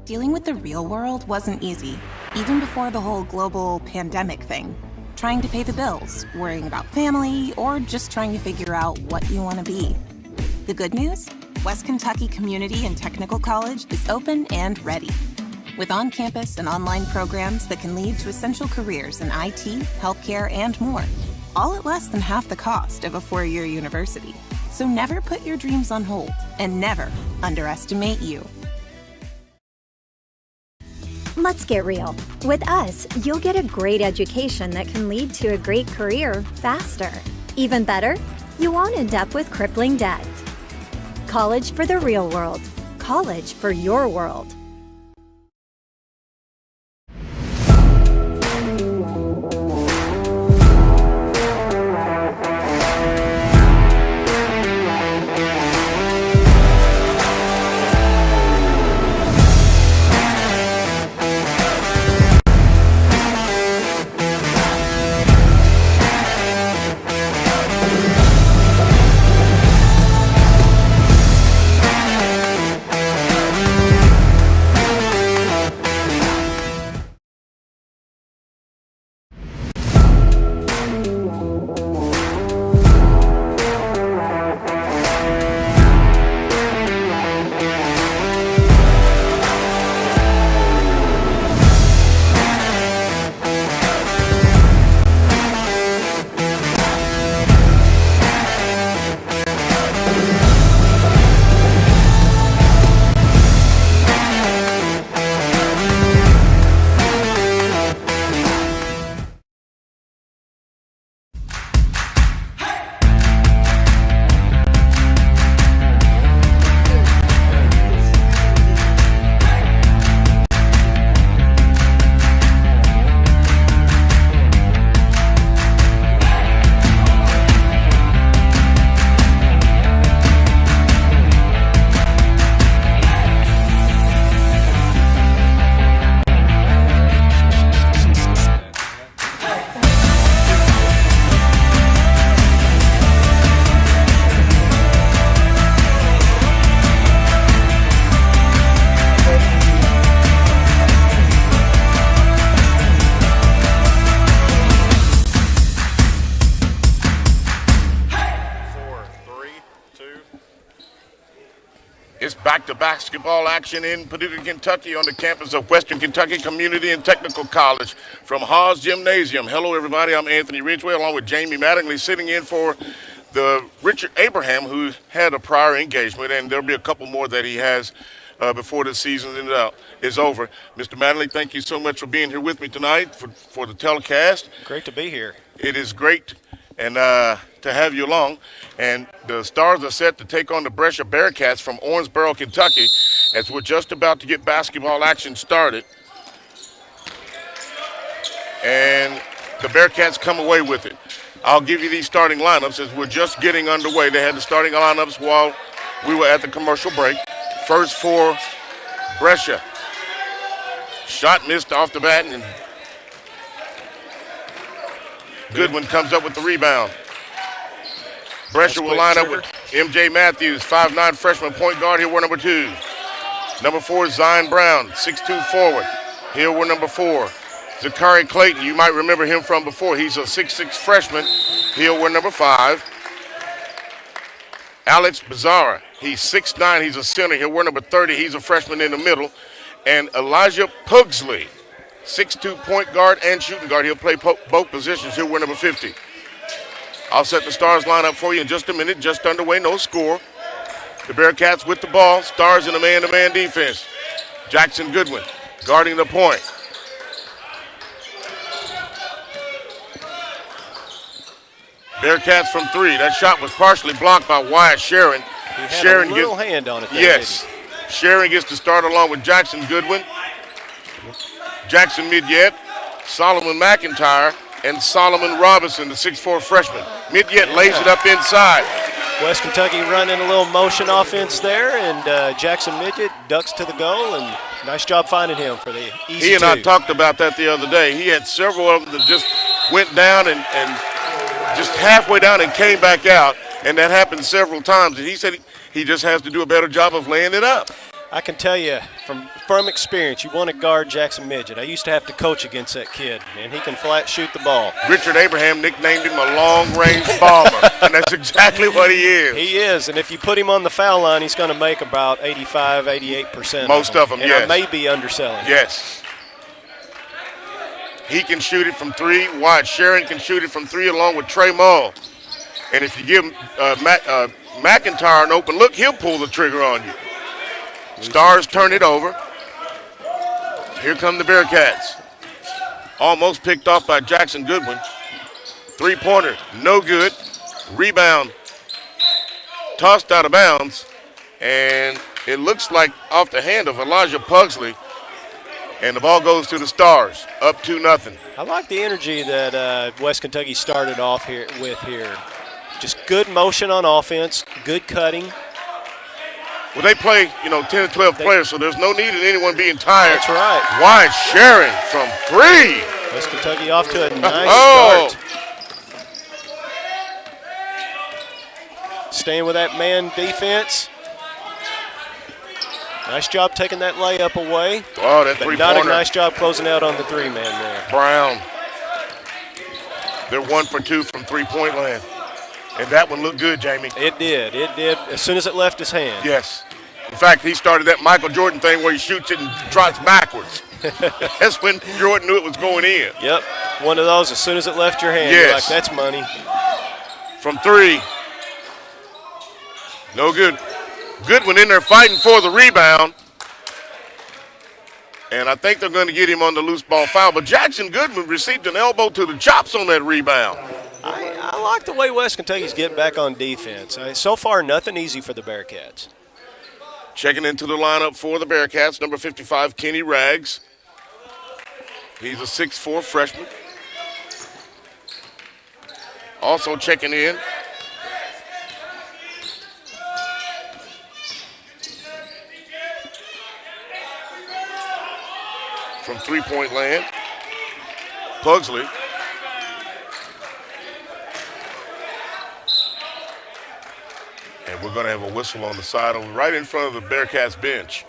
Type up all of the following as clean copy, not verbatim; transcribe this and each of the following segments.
Dealing with the real world wasn't easy, even before the whole global pandemic thing. Trying to pay the bills, worrying about family, or just trying to figure out what you want to be. The good news? West Kentucky Community and Technical College is open and ready. With on-campus and online programs that can lead to essential careers in IT, healthcare, and more, all at less than half the cost of a four-year university. So never put your dreams on hold, and never underestimate you. Let's get real. With us, you'll get a great education that can lead to a great career faster. Even better, you won't end up with crippling debt. College for the real world. College for your world. It's back to basketball action in Paducah, Kentucky on the campus of Western Kentucky Community and Technical College from Haws Gymnasium. Hello, everybody. I'm Anthony Ridgway along with Jamie Mattingly sitting in for the Richard Abraham, who had a prior engagement, and there'll be a couple more that he has before the season is over. Mr. Mattingly, thank you so much for being here with me tonight for the telecast. Great to be here. It is great and to have you along. And the Stars are set to take on the Brescia Bearcats from Owensboro, Kentucky, as we're just about to get basketball action started. And the Bearcats come away with it. I'll give you these starting lineups as we're just getting underway. They had the starting lineups while we were at the commercial break. First for Brescia. Shot missed off the bat, and Goodwin comes up with the rebound. Brescia will line up with M.J. Matthews, 5'9" freshman point guard. He'll wear number 2. Number 4 is Zion Brown, 6'2" forward. He'll wear number 4. Zachary Clayton, you might remember him from before. He's a 6'6" freshman. He'll wear number 5. Alex Bizarra, he's 6'9". He's a center. He'll wear number 30. He's a freshman in the middle. And Elijah Pugsley, 6'2" point guard and shooting guard. He'll play both positions. He'll wear number 50. I'll set the Stars lineup for you in just a minute. Just underway, no score. The Bearcats with the ball. Stars in a man-to-man defense. Jackson Goodwin guarding the point. Bearcats from 3. That shot was partially blocked by Wyatt Sharon. He had a little hand on it there, yes. Sharon gets to start along with Jackson Goodwin, Jackson Midyet, Solomon McIntyre, and Solomon Robinson, the 6'4" freshman. Midyet lays it up inside. West Kentucky running a little motion offense there, and Jackson Midyet ducks to the goal, and nice job finding him for the easy He and two. I talked about that the other day. He had several of them that just went down and just halfway down and came back out, and that happened several times. And he said he just has to do a better job of laying it up. I can tell you from experience, you want to guard Jackson Midget. I used to have to coach against that kid, and he can flat shoot the ball. Richard Abraham nicknamed him a long-range bomber, and that's exactly what he is. He is, and if you put him on the foul line, he's going to make about 85, 88%. Most of them, and yes. I may be underselling. Yes. He can shoot it from 3. Wyatt Sharon can shoot it from 3 along with Trey Mull. And if you give McIntyre an open look, he'll pull the trigger on you. Stars turn it over. Here come the Bearcats. Almost picked off by Jackson Goodwin. 3-pointer, no good. Rebound, tossed out of bounds. And it looks like off the hand of Elijah Pugsley. And the ball goes to the Stars, up 2-0. I like the energy that West Kentucky started off here with here. Just good motion on offense, good cutting. Well, they play, 10 or 12 players, so there's no need in anyone being tired. That's right. Wyatt Sharon from 3. West Kentucky off to a nice start. Staying with that man defense. Nice job taking that layup away. Oh, that but three-pointer. not a nice job closing out on the 3-man there. Brown. They're 1 for 2 from three-point land. And that one looked good, Jamie. It did. It did as soon as it left his hand. Yes. In fact, he started that Michael Jordan thing where he shoots it and trots backwards. That's when Jordan knew it was going in. Yep. One of those, as soon as it left your hand, yes. You're like, that's money. From 3. No good. Goodwin in there fighting for the rebound. And I think they're going to get him on the loose ball foul. But Jackson Goodwin received an elbow to the chops on that rebound. I like the way West Kentucky's getting back on defense. So far, nothing easy for the Bearcats. Checking into the lineup for the Bearcats, number 55, Kenny Rags. He's a 6'4 freshman. Also checking in, from three-point land, Pugsley. And we're going to have a whistle on the side right in front of the Bearcats bench.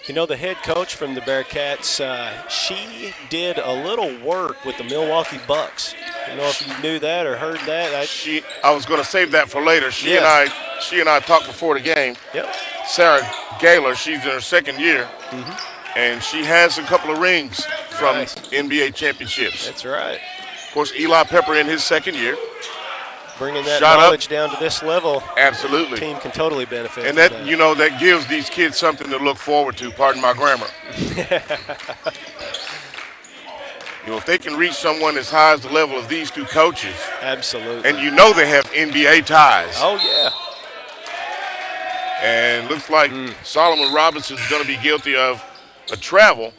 You know, the head coach from the Bearcats, she did a little work with the Milwaukee Bucks. I don't know if you knew that or heard that. I was going to save that for later. She and I talked before the game. Yep. Sarah Gaylor, she's in her second year, and she has a couple of rings from NBA championships. That's right. Of course, Eli Pepper in his second year. Bringing that knowledge down to this level, absolutely, the team can totally benefit. And that, that gives these kids something to look forward to. Pardon my grammar. If they can reach someone as high as the level of these two coaches, absolutely, and they have NBA ties. Oh yeah. And looks like Solomon Robinson's going to be guilty of a travel.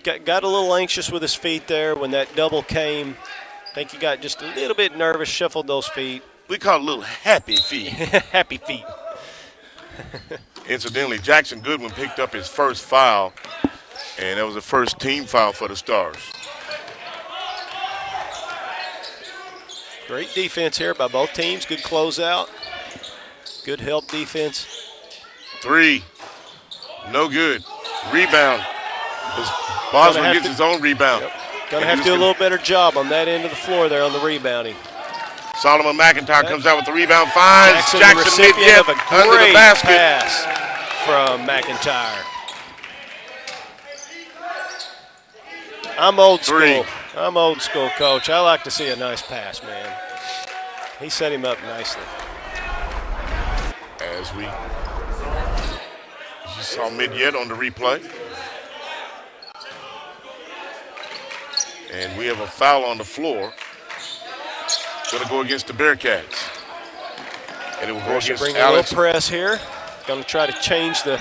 Got a little anxious with his feet there when that double came. I think he got just a little bit nervous, shuffled those feet. We call it a little happy feet. Happy feet. Incidentally, Jackson Goodwin picked up his first foul, and that was the first team foul for the Stars. Great defense here by both teams. Good closeout. Good help defense. 3. No good. Rebound. Boswell gets his own rebound. Yep. Going to have to do a little better job on that end of the floor there on the rebounding. Solomon McIntyre comes out with the rebound, finds Jackson Midget of a under the great basket. Pass from McIntyre. I'm old school. I'm old school, Coach. I like to see a nice pass, man. He set him up nicely. As we saw Midget on the replay. And we have a foul on the floor. Going to go against the Bearcats. And it will go against bring Alex. A little press here. Going to try to change the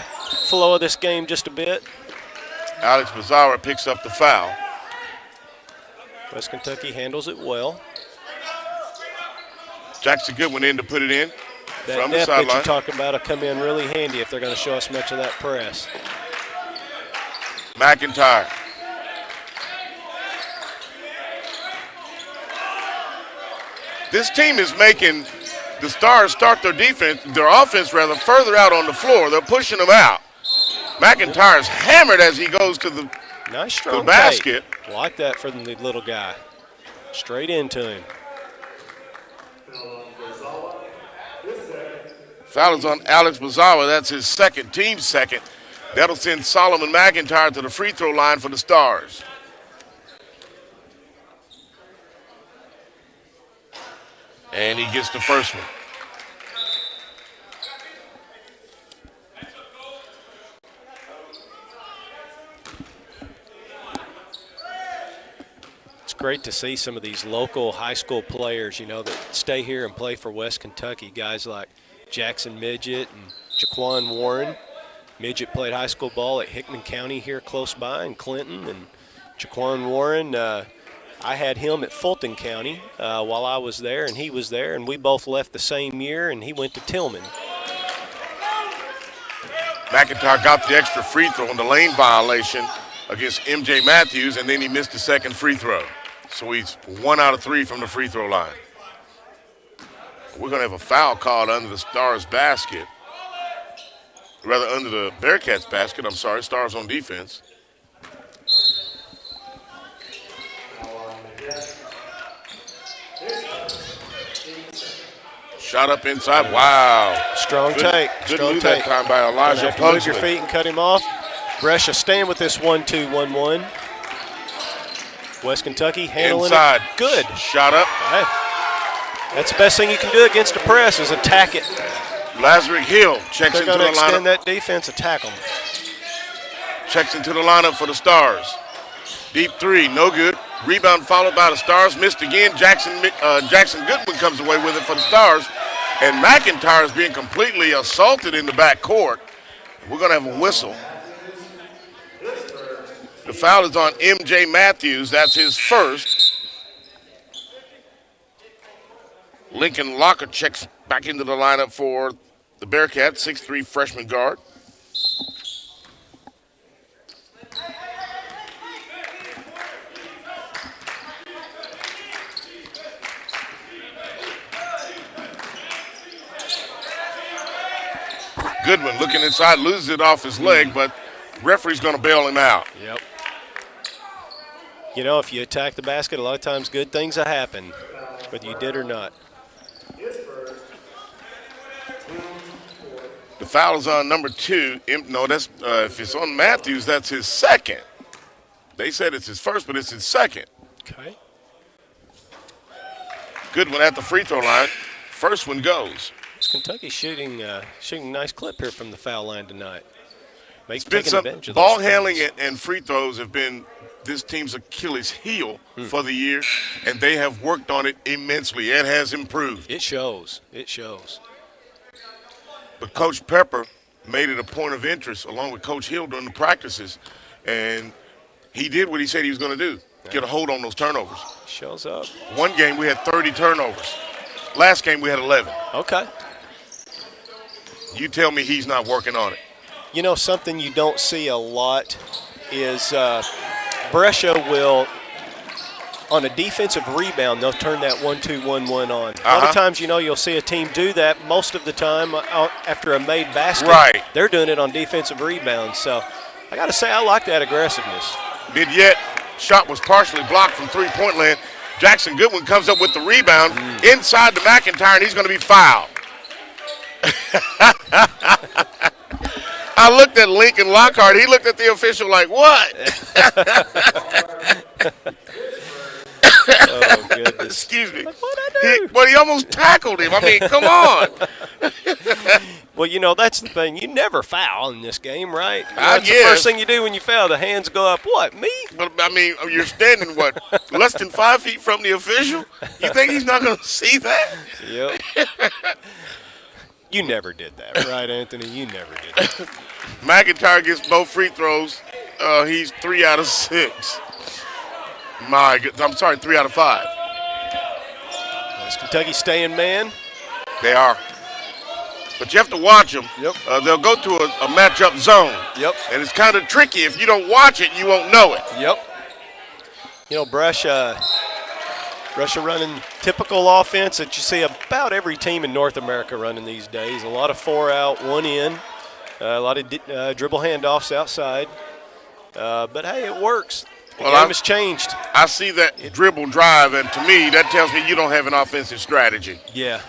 flow of this game just a bit. Alex Mazzara picks up the foul. West Kentucky handles it well. Jackson Goodwin in to put it in that from the depth sideline. That you're talking about will come in really handy if they're going to show us much of that press. McIntyre. This team is making the Stars start their offense further out on the floor. They're pushing them out. McIntyre's hammered as he goes to the nice strong basket. Like that for the little guy. Straight into him. Foul is on Alex Bazawa. That's his second, team second. That'll send Solomon McIntyre to the free throw line for the Stars. And he gets the first one. It's great to see some of these local high school players, that stay here and play for West Kentucky. Guys like Jackson Midget and Jaquan Warren. Midget played high school ball at Hickman County here close by in Clinton. And Jaquan Warren, I had him at Fulton County while I was there, and he was there, and we both left the same year, and he went to Tillman. McIntyre got the extra free throw on the lane violation against M.J. Matthews, and then he missed the second free throw. So he's 1 out of 3 from the free throw line. We're going to have a foul called under the Stars basket. Rather, under the Bearcats basket. I'm sorry, Stars on defense. Shot up inside. Wow. Strong take. Good move that time by Elijah Pugsley. Move your feet and cut him off. Brescia staying with this 1-2-1-1. West Kentucky handling inside. It good. Shot up. That's the best thing you can do against a press is attack it. Lazarick Hill checks into the lineup. They're going to extend that defense, attack them. Checks into the lineup for the Stars. Deep three, no good. Rebound followed by the Stars. Missed again. Jackson Goodwin comes away with it for the Stars. And McIntyre is being completely assaulted in the backcourt. We're going to have a whistle. The foul is on M.J. Matthews. That's his first. Lincoln Locker checks back into the lineup for the Bearcats, 6'3" freshman guard. Goodwin looking inside, loses it off his leg, but referee's going to bail him out. Yep. If you attack the basket, a lot of times good things will happen, whether you did or not. The foul is on number 2. No, that's if it's on Matthews, that's his second. They said it's his first, but it's his second. Okay. Goodwin at the free throw line. First one goes. Kentucky shooting a nice clip here from the foul line tonight. It's been some ball handling and free throws have been this team's Achilles heel for the year, and they have worked on it immensely. It has improved. It shows. It shows. But Coach Pepper made it a point of interest along with Coach Hill during the practices, and he did what he said he was going to do, get a hold on those turnovers. Shows up. One game we had 30 turnovers. Last game we had 11. Okay. You tell me he's not working on it. Something you don't see a lot is Brescia will, on a defensive rebound, they'll turn that 1-2-1-1 on. A lot of times, you'll see a team do that most of the time after a made basket. Right. They're doing it on defensive rebounds. So I got to say, I like that aggressiveness. Mid-yet, shot was partially blocked from three-point land. Jackson Goodwin comes up with the rebound inside the McIntyre, and he's going to be fouled. I looked at Lincoln Lockhart. He looked at the official like, what? Oh, goodness. Excuse me. What'd I do? He almost tackled him. I mean, come on. Well, that's the thing. You never foul in this game, right? I That's guess. the first thing you do when you foul. The hands go up. What, me? But, I mean, you're standing, less than 5 feet from the official? You think he's not going to see that? Yep. You never did that, right, Anthony? You never did that. McIntyre gets both free throws. He's 3 out of 6. I'm sorry, 3 out of 5. Is Kentucky staying man? They are. But you have to watch them. Yep. They'll go to a matchup zone. Yep. And it's kind of tricky. If you don't watch it, you won't know it. Yep. Brescia Brescia running typical offense that you see about every team in North America running these days. A lot of 4 out, 1 in, a lot of dribble handoffs outside. But, hey, it works. The game has changed. I see that dribble drive, and to me, that tells me you don't have an offensive strategy. Yeah.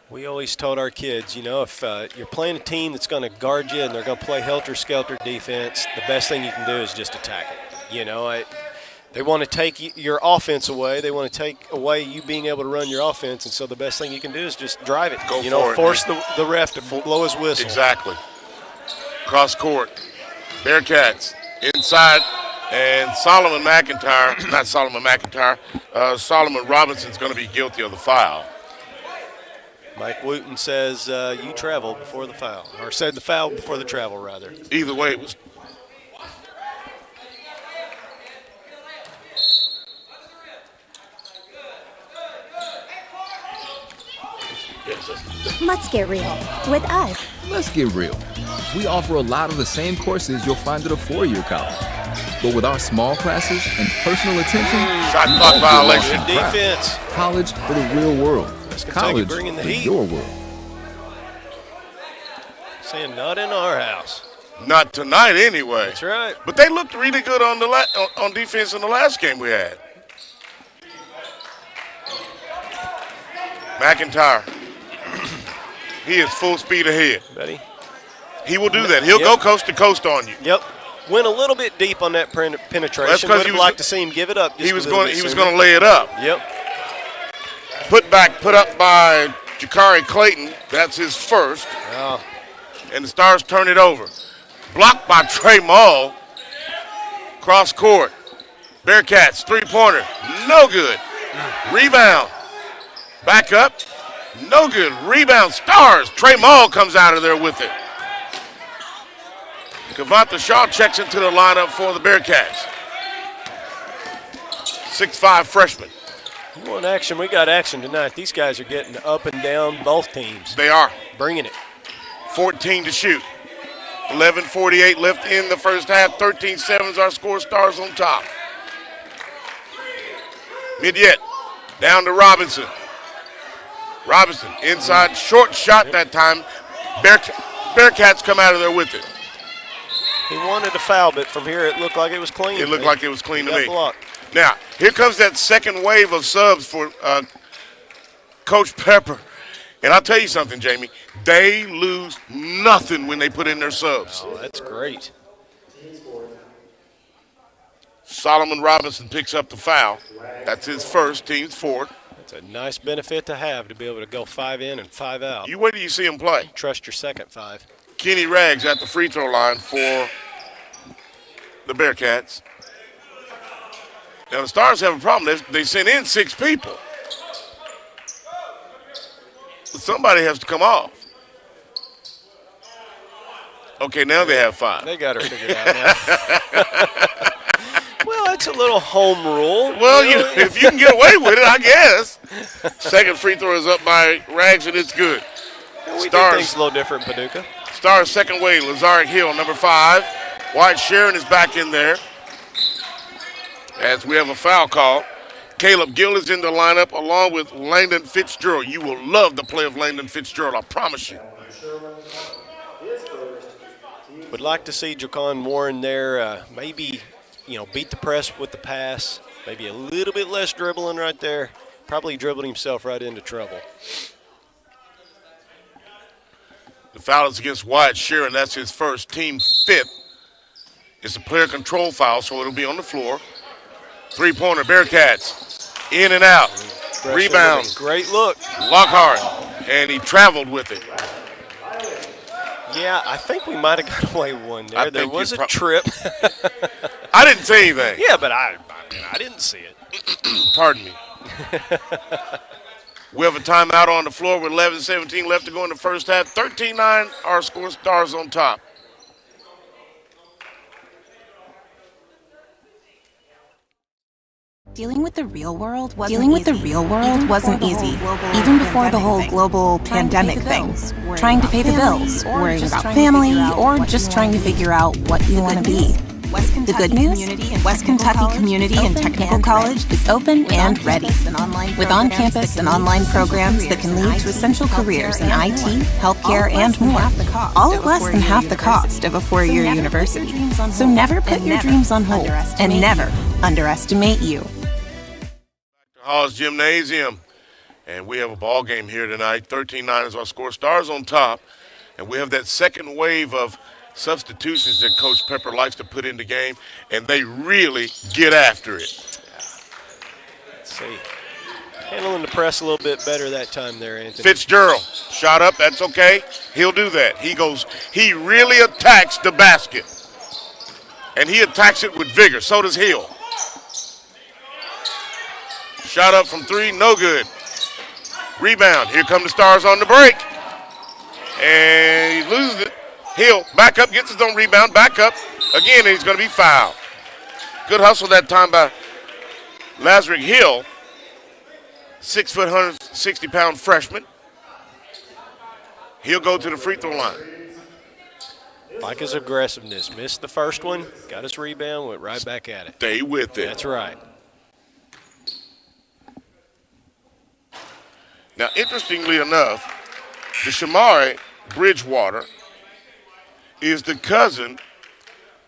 We always told our kids, you know, if you're playing a team that's going to guard you and they're going to play helter-skelter defense, the best thing you can do is just attack it. You know, they want to take your offense away. They want to take away you being able to run your offense, and so the best thing you can do is just drive it. Force the ref to blow his whistle. Exactly. Cross court. Bearcats inside, and Solomon Robinson's going to be guilty of the foul. Mike Wooten says you traveled before the foul, or said the foul before the travel, rather. Either way, it was. Let's get real with us. Let's get real. We offer a lot of the same courses you'll find at a four-year college. But with our small classes and personal attention, shot clock violation. Defense. College for the real world. College bringing the for heat. your world. Saying not in our house. Not tonight, anyway. That's right. But they looked really good on on defense in the last game we had. McIntyre. He is full speed ahead. Betty. He will do that. He'll go coast to coast on you. Yep. Went a little bit deep on that penetration. That's because he would like to see him give it up. He was going to lay it up. Yep. Put up by Jakari Clayton. That's his first. Oh. And the Stars turn it over. Blocked by Trey Mull. Cross court. Bearcats, three-pointer. No good. Rebound. Back up. No good. Rebound. Stars. Trey Mull comes out of there with it. Kavanta Shaw checks into the lineup for the Bearcats. 6'5" freshman. You want action? We got action tonight. These guys are getting up and down, both teams. They are. Bringing it. 14 to shoot. 11:48 left in the first half. 13-7 is our score. Stars on top. Mid-yet. Down to Robinson. Robinson inside. Short shot that time. Bearcats come out of there with it. He wanted a foul, but from here it looked like it was clean. It looked like it was clean to me. Blocked. Now, here comes that second wave of subs for Coach Pepper. And I'll tell you something, Jamie. They lose nothing when they put in their subs. Oh, that's great. Solomon Robinson picks up the foul. That's his first, team's fourth. It's a nice benefit to have, to be able to go 5 in and 5 out. You wait till you see him play. Trust your second 5. Kenny Rags at the free throw line for the Bearcats. Now, the Stars have a problem. They sent in 6 people. Somebody has to come off. Okay, now they have 5. They got her figured out now. Well, that's a little home rule. Well, if you can get away with it, I guess. Second free throw is up by Rags, and it's good. We do things a little different in Paducah. Stars second wave, Lazaric Hill, number 5. White Sharon is back in there as we have a foul call. Caleb Gill is in the lineup along with Langdon Fitzgerald. You will love the play of Langdon Fitzgerald, I promise you. Would like to see Jaquan Warren there, maybe, beat the press with the pass, maybe a little bit less dribbling right there. Probably dribbled himself right into trouble. The foul is against Wyatt Sharon. That's his first, team 5th. It's a player control foul, so it'll be on the floor. Three-pointer, Bearcats, in and out. Rebound. Great look. Lockhart, and he traveled with it. Yeah, I think we might have got away with one there. There was a trip. I didn't say anything. Yeah, but I didn't see it. Pardon me. We have a timeout on the floor with 11:17 left to go in the first half. 13-9, our score. Stars on top. Dealing with the real world wasn't easy, even before the whole global pandemic thing. Trying to pay the bills, worrying about family, or just trying to figure out what you want to be. The good news? West Kentucky Community and Technical College is open and ready, with on-campus and online programs that can lead to essential careers in IT, healthcare, and more, all at less than half the cost of a four-year university. So never put your dreams on hold, and never underestimate you. Haws Gymnasium, and we have a ball game here tonight. 13-9 is our score. Stars on top, and we have that second wave of substitutions that Coach Pepper likes to put in the game, and they really get after it. Let's see. Handling the press a little bit better that time there, Anthony. Fitzgerald, shot up, that's okay. He'll do that. He really attacks the basket, and he attacks it with vigor. So does Hill. Shot up from three, no good. Rebound, here come the Stars on the break. And he loses it. Hill, back up, gets his own rebound, back up. Again, and he's going to be fouled. Good hustle that time by Lazarick Hill. 6 foot, 160-pound freshman. He'll go to the free throw line. Like his aggressiveness. Missed the first one, got his rebound, went right back at it. Stay with it. That's right. Now, interestingly enough, the Shamari Bridgewater is the cousin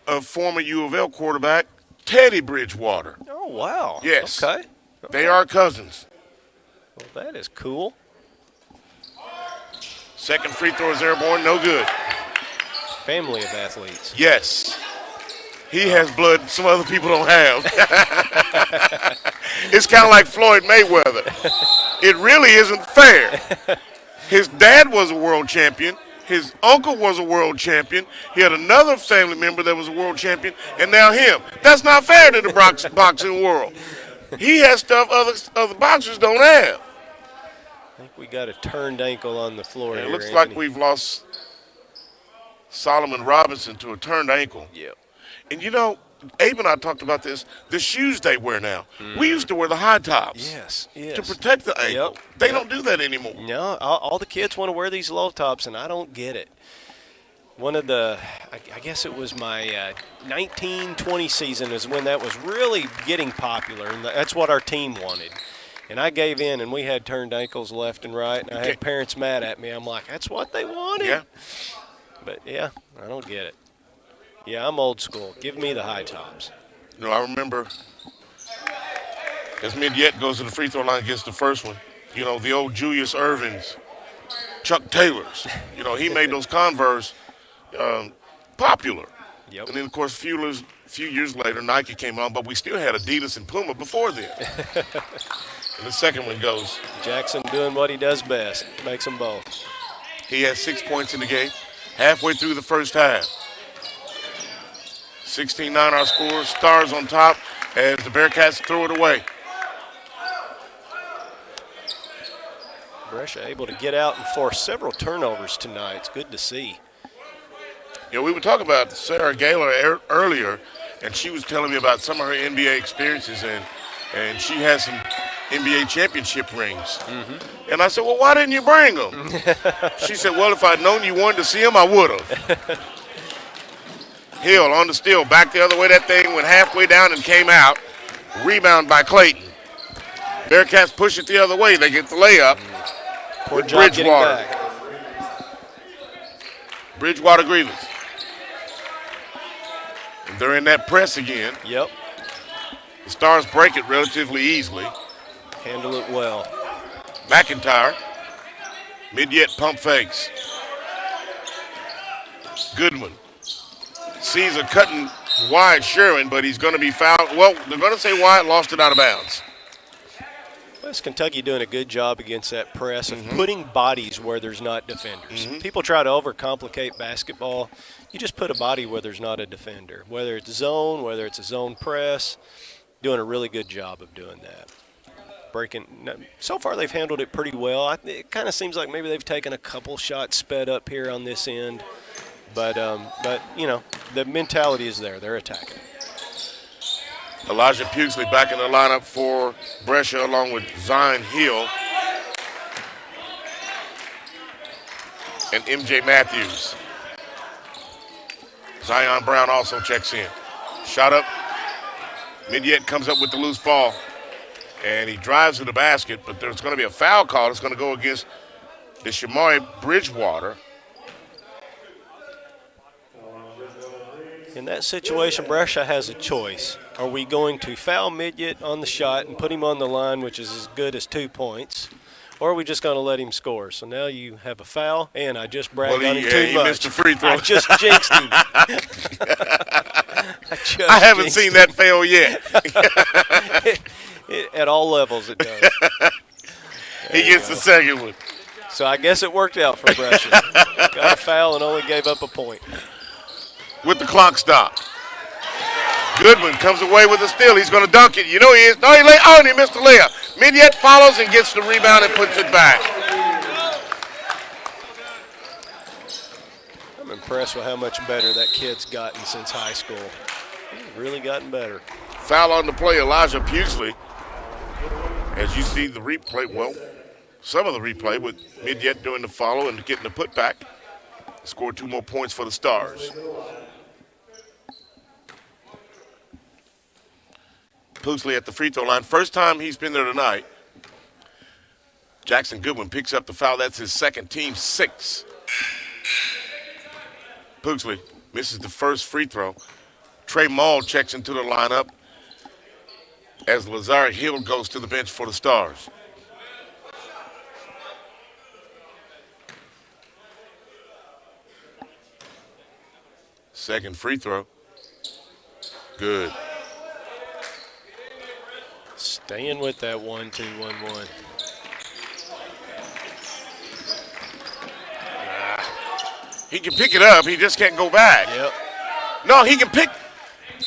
of former U of L quarterback Teddy Bridgewater. Oh, wow. Yes. Okay. They are cousins. Well, that is cool. Second free throw is airborne, no good. Family of athletes. Yes. He has blood some other people don't have. It's kind of like Floyd Mayweather. It really isn't fair. His dad was a world champion. His uncle was a world champion. He had another family member that was a world champion, and now him. That's not fair to the boxing world. He has stuff other boxers don't have. I think we got a turned ankle on the floor here, It looks Anthony. like we've lost Solomon Robinson to a turned ankle. Yep. And you know, Abe and I talked about this, the shoes they wear now. We used to wear the high tops Yes. to protect the ankle. Yep. They don't do that anymore. No, all the kids want to wear these low tops, and I don't get it. One of the, I guess it was my 1920 season is when that was really getting popular, and that's what our team wanted. And I gave in, and we had turned ankles left and right, and I had parents mad at me. I'm like, that's what they wanted. Yeah. But, yeah, I don't get it. Yeah, I'm old school. Give me the high tops. You know, I remember as Midyett goes to the free throw line against the first one, you know, the old Julius Irvins, Chuck Taylors. You know, he made those Converse popular. Yep. And then, of course, a few years later, Nike came on, but we still had Adidas and Puma before then. And the second one goes. Jackson doing what he does best, makes them both. He has 6 points in the game, halfway through the first half. 16-9 our score, Stars on top as the Bearcats throw it away. Brescia able to get out and force several turnovers tonight. It's good to see. You know, we were talking about Sarah Gaylor earlier, and she was telling me about some of her NBA experiences, and she has some NBA championship rings. And I said, well, why didn't you bring them? She said, well, if I'd known you wanted to see them, I would have. Hill on the steal, back the other way. That thing went halfway down and came out. Rebound by Clayton. Bearcats push it the other way. They get the layup. Poor With job getting Bridgewater. back. Bridgewater Grievous. And they're in that press again. Yep. The Stars break it relatively easily. Handle it well. McIntyre. Midyett pump fakes. Goodwin. Sees a cutting wide Sherwin, but he's going to be fouled. Well, they're going to say Wyatt lost it out of bounds. West Kentucky doing a good job against that press of putting bodies where there's not defenders. People try to overcomplicate basketball. You just put a body where there's not a defender, whether it's zone, whether it's a zone press. Doing a really good job of doing that. So far they've handled it pretty well. It kind of seems like maybe they've taken a couple shots sped up here on this end. But you know, the mentality is there. They're attacking. Elijah Puxley back in the lineup for Brescia along with Zion Hill and MJ Matthews. Zion Brown also checks in. Shot up. Midyet comes up with the loose ball. And he drives to the basket, but there's going to be a foul call. It's going to go against the Shamari Bridgewater. In that situation, Brescia has a choice. Are we going to foul Midyet on the shot and put him on the line, which is as good as 2 points, or are we just going to let him score? So now you have a foul, and I just bragged on him too he much. Missed a free throw. I just jinxed him. I haven't seen that fail yet. At all levels it does. He gets the second one. So I guess it worked out for Brescia. Got a foul and only gave up a point. With the clock stop. Goodwin comes away with a steal. He's going to dunk it. You know he is. No, he missed the layup. Midyet follows and gets the rebound and puts it back. I'm impressed with how much better that kid's gotten since high school. He's really gotten better. Foul on the play, Elijah Puxley. As you see the replay, well, some of the replay with Midyet doing the follow and getting the putback. Scored 2 more points for the Stars. Puxley at the free throw line. First time he's been there tonight. Jackson Goodwin picks up the foul. That's his second, team 6. Puxley misses the first free throw. Trey Maul checks into the lineup as Lazar Hill goes to the bench for the Stars. Second free throw. Good. Staying with that 1-2-1-1. He can pick it up. He just can't go back. Yep. No, he can pick.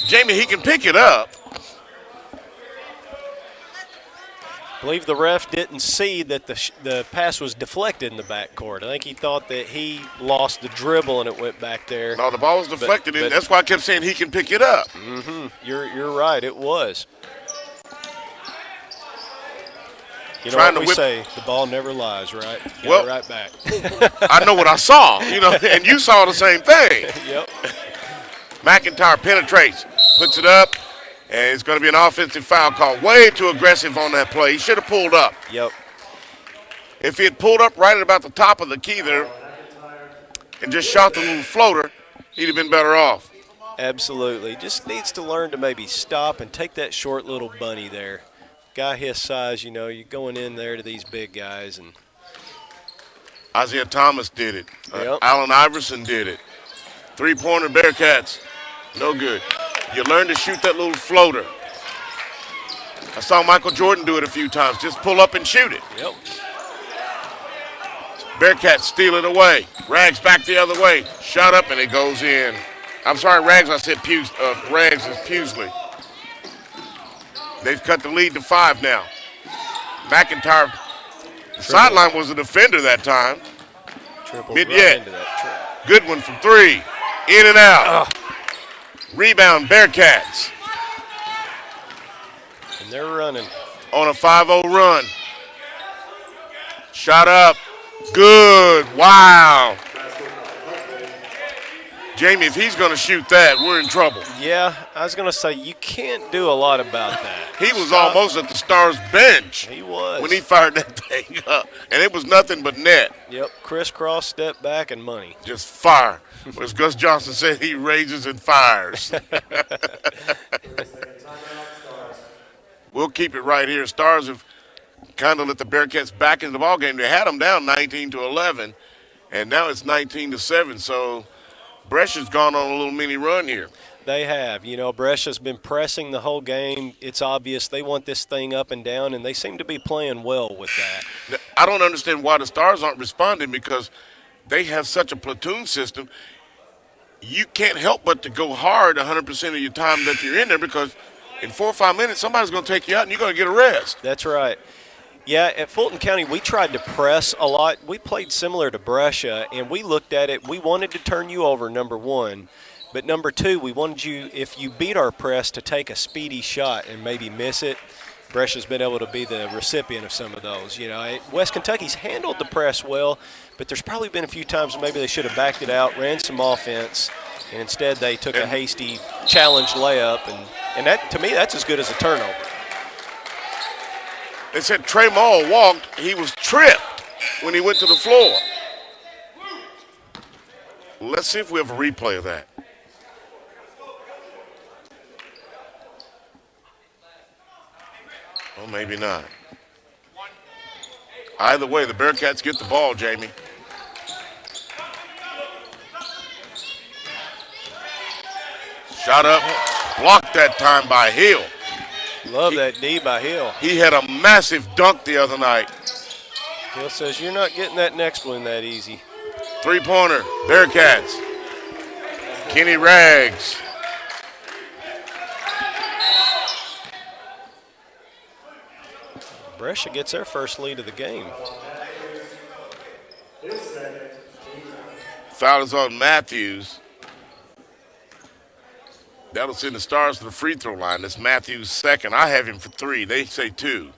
Jamie, he can pick it up. I believe the ref didn't see that the pass was deflected in the backcourt. I think he thought that he lost the dribble and it went back there. No, the ball was deflected, and that's why I kept saying he can pick it up. Mm-hmm. You're right. It was. You know what we say, the ball never lies, right? Get it right back. I know what I saw, and you saw the same thing. Yep. McIntyre penetrates, puts it up, and it's going to be an offensive foul call. Way too aggressive on that play. He should have pulled up. Yep. If he had pulled up right at about the top of the key there and just shot the little floater, he'd have been better off. Absolutely. Just needs to learn to maybe stop and take that short little bunny there. Guy his size, you're going in there to these big guys. And Isaiah Thomas did it. Yep. Allen Iverson did it. Three-pointer Bearcats, no good. You learn to shoot that little floater. I saw Michael Jordan do it a few times. Just pull up and shoot it. Yep. Bearcats steal it away. Rags back the other way. Shot up and it goes in. I'm sorry, Rags. I said Rags is Puxley. They've cut the lead to 5 now. McIntyre, the sideline was a defender that time. Midyet. Good one from 3. In and out. Rebound, Bearcats. And they're running. On a 5-0 run. Shot up. Good. Wow. Jamie, if he's going to shoot that, we're in trouble. Yeah, I was going to say, you can't do a lot about that. He was almost at the Stars bench. He was. When he fired that thing up. And it was nothing but net. Yep, crisscross, step back, and money. Just fire. As Gus Johnson said, he raises and fires. We'll keep it right here. Stars have kind of let the Bearcats back into the ballgame. They had them down 19-11, and now it's 19-7. So Brescia's gone on a little mini run here. They have. Brescia's been pressing the whole game. It's obvious they want this thing up and down, and they seem to be playing well with that. Now, I don't understand why the Stars aren't responding because they have such a platoon system. You can't help but to go hard 100% of your time that you're in there because in 4 or 5 minutes, somebody's going to take you out and you're going to get a rest. That's right. Yeah, at Fulton County, we tried to press a lot. We played similar to Brescia, and we looked at it. We wanted to turn you over, number one, But number two, we wanted you, if you beat our press, to take a speedy shot and maybe miss it. Brescia's been able to be the recipient of some of those. You know, West Kentucky's handled the press well, but there's probably been a few times where maybe they should have backed it out, ran some offense, and instead they took a hasty challenge layup, and that, to me, that's as good as a turnover. They said Trey Mall walked. He was tripped when he went to the floor. Let's see if we have a replay of that. Oh, maybe not. Either way, the Bearcats get the ball, Jamie. Shot up, blocked that time by Hill. Love that D by Hill. He had a massive dunk the other night. Hill says, you're not getting that next one that easy. Three-pointer, Bearcats. Kenny Rags. Brescia gets their first lead of the game. Foul is on Matthews. That'll send the Stars to the free throw line. That's Matthews' second. I have him for 3. They say 2.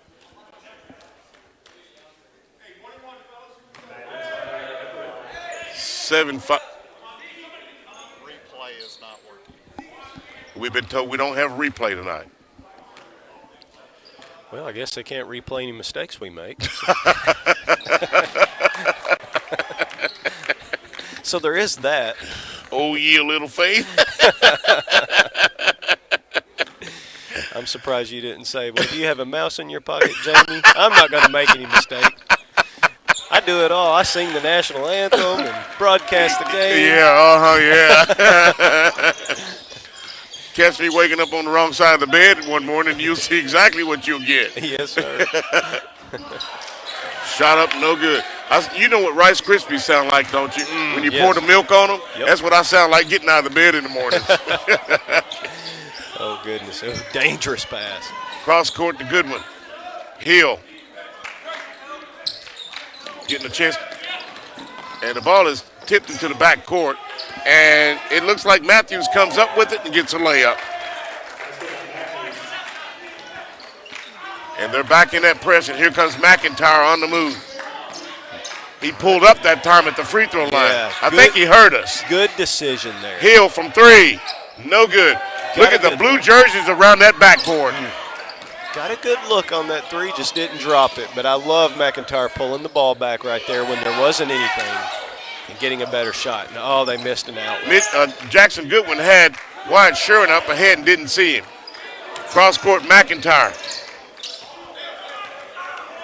Replay is not working. We've been told we don't have a replay tonight. Well, I guess they can't replay any mistakes we make. So there is that. Oh, ye little faith. I'm surprised you didn't say, well, do you have a mouse in your pocket, Jamie? I'm not going to make any mistake. I do it all. I sing the national anthem and broadcast the game. Yeah, Catch me waking up on the wrong side of the bed one morning, and you'll see exactly what you'll get. Yes, sir. Shot up, no good. You know what Rice Krispies sound like, don't you? When you pour the milk on them, that's what I sound like getting out of the bed in the morning. Oh, goodness. It was a dangerous pass. Cross court to Goodwin. Hill. Getting a chance. And the ball is tipped into the back court. And it looks like Matthews comes up with it and gets a layup. And they're back in that press, and here comes McIntyre on the move. He pulled up that time at the free throw line. Yeah, I think he heard us. Good decision there. Hill from 3. No good. Look at the blue jerseys around that backboard. Got a good look on that 3, just didn't drop it. But I love McIntyre pulling the ball back right there when there wasn't anything and getting a better shot. And, oh, they missed an outlet. Jackson Goodwin had Wyatt Sherwin up ahead and didn't see him. Cross court, McIntyre.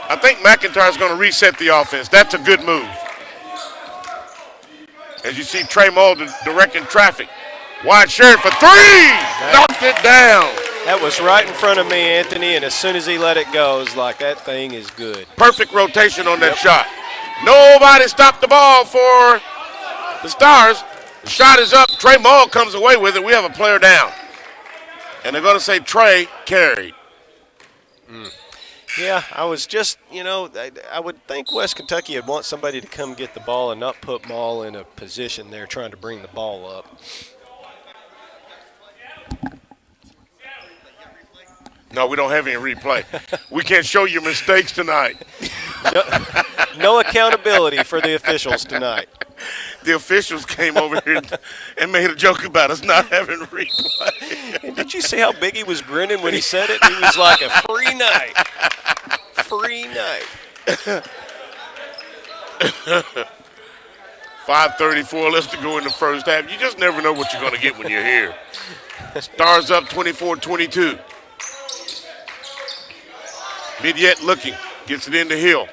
I think McIntyre's going to reset the offense. That's a good move. As you see Trey Mull directing traffic. Wyatt Sherwin for 3! Knocked it down. That was right in front of me, Anthony, and as soon as he let it go, it was like, that thing is good. Perfect rotation on that shot. Nobody stopped the ball for the Stars. The shot is up. Trey Mull comes away with it. We have a player down. And they're going to say Trey carried. Yeah, I was just, I would think West Kentucky would want somebody to come get the ball and not put Mull in a position there trying to bring the ball up. No, we don't have any replay. We can't show you mistakes tonight. No accountability for the officials tonight. The officials came over here and made a joke about us not having replay. And did you see how big he was grinning when he said it? He was like a free night. Free night. 5:34 left to go in the first half. You just never know what you're going to get when you're here. Stars up 24-22. Mid-yet looking. Gets it into Hill.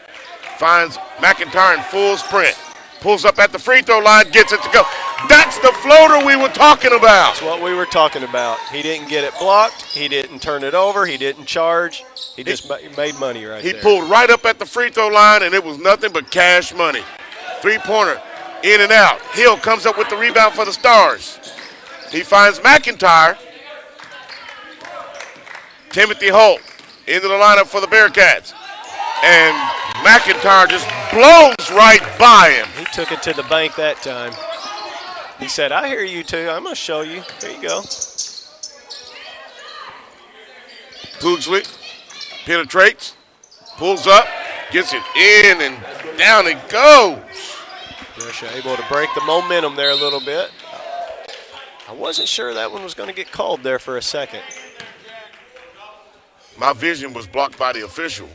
Finds McIntyre in full sprint. Pulls up at the free throw line. Gets it to go. That's the floater we were talking about. That's what we were talking about. He didn't get it blocked. He didn't turn it over. He didn't charge. He just made money right there. He pulled right up at the free throw line, and it was nothing but cash money. Three-pointer, in and out. Hill comes up with the rebound for the Stars. He finds McIntyre. Timothy Holt into the lineup for the Bearcats. And McIntyre just blows right by him. He took it to the bank that time. He said, I hear you too. I'm going to show you. There you go. Pugsley penetrates, pulls up, gets it in, and down it goes. Brescia able to break the momentum there a little bit. I wasn't sure that one was going to get called there for a second. My vision was blocked by the official.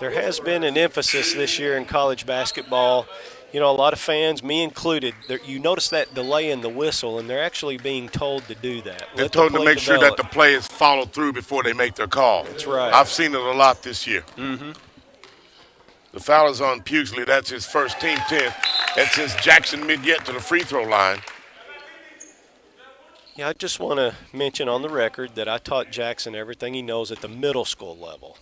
There has been an emphasis this year in college basketball. You know, a lot of fans, me included, you notice that delay in the whistle, and they're actually being told to do that. They're told to make sure that the play is followed through before they make their call. That's right. I've seen it a lot this year. Mm-hmm. The foul is on Pugsley. That's his first team 10. That sends Jackson Midyet to the free throw line. Yeah, I just want to mention on the record that I taught Jackson everything he knows at the middle school level.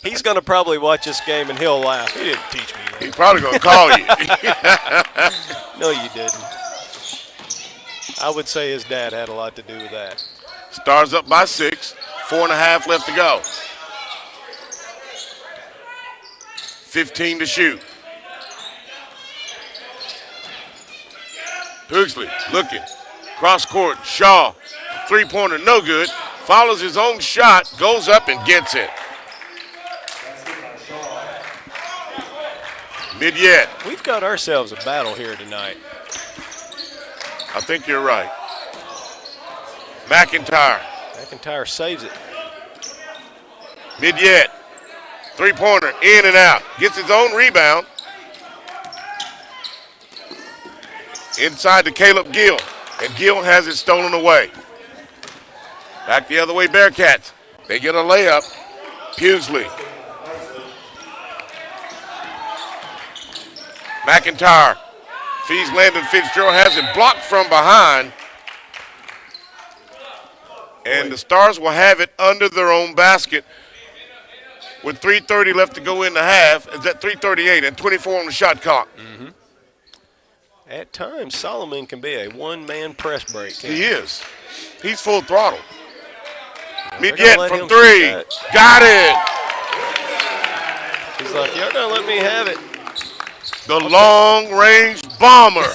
He's going to probably watch this game and he'll laugh. He didn't teach me that. He's probably going to call you. No, you didn't. I would say his dad had a lot to do with that. Stars up by 6. 4.5 left to go. 15 to shoot. Pugsley looking. Cross court. Shaw. Three-pointer, no good. Follows his own shot. Goes up and gets it. Midyet. We've got ourselves a battle here tonight. I think you're right. McIntyre. McIntyre saves it. Midyet. Three-pointer, in and out. Gets his own rebound. Inside to Caleb Gill. And Gill has it stolen away. Back the other way, Bearcats. They get a layup. Pugsley. McIntyre feeds Landon Fitzgerald, has it blocked from behind. And the Stars will have it under their own basket with 3:30 left to go in the half. Is that 3:38 and 24 on the shot clock? Mm-hmm. At times, Solomon can be a one-man press break. He is. He's full throttle. Well, Midyet from 3. Got it. He's like, y'all gonna let me have it. The long-range bomber.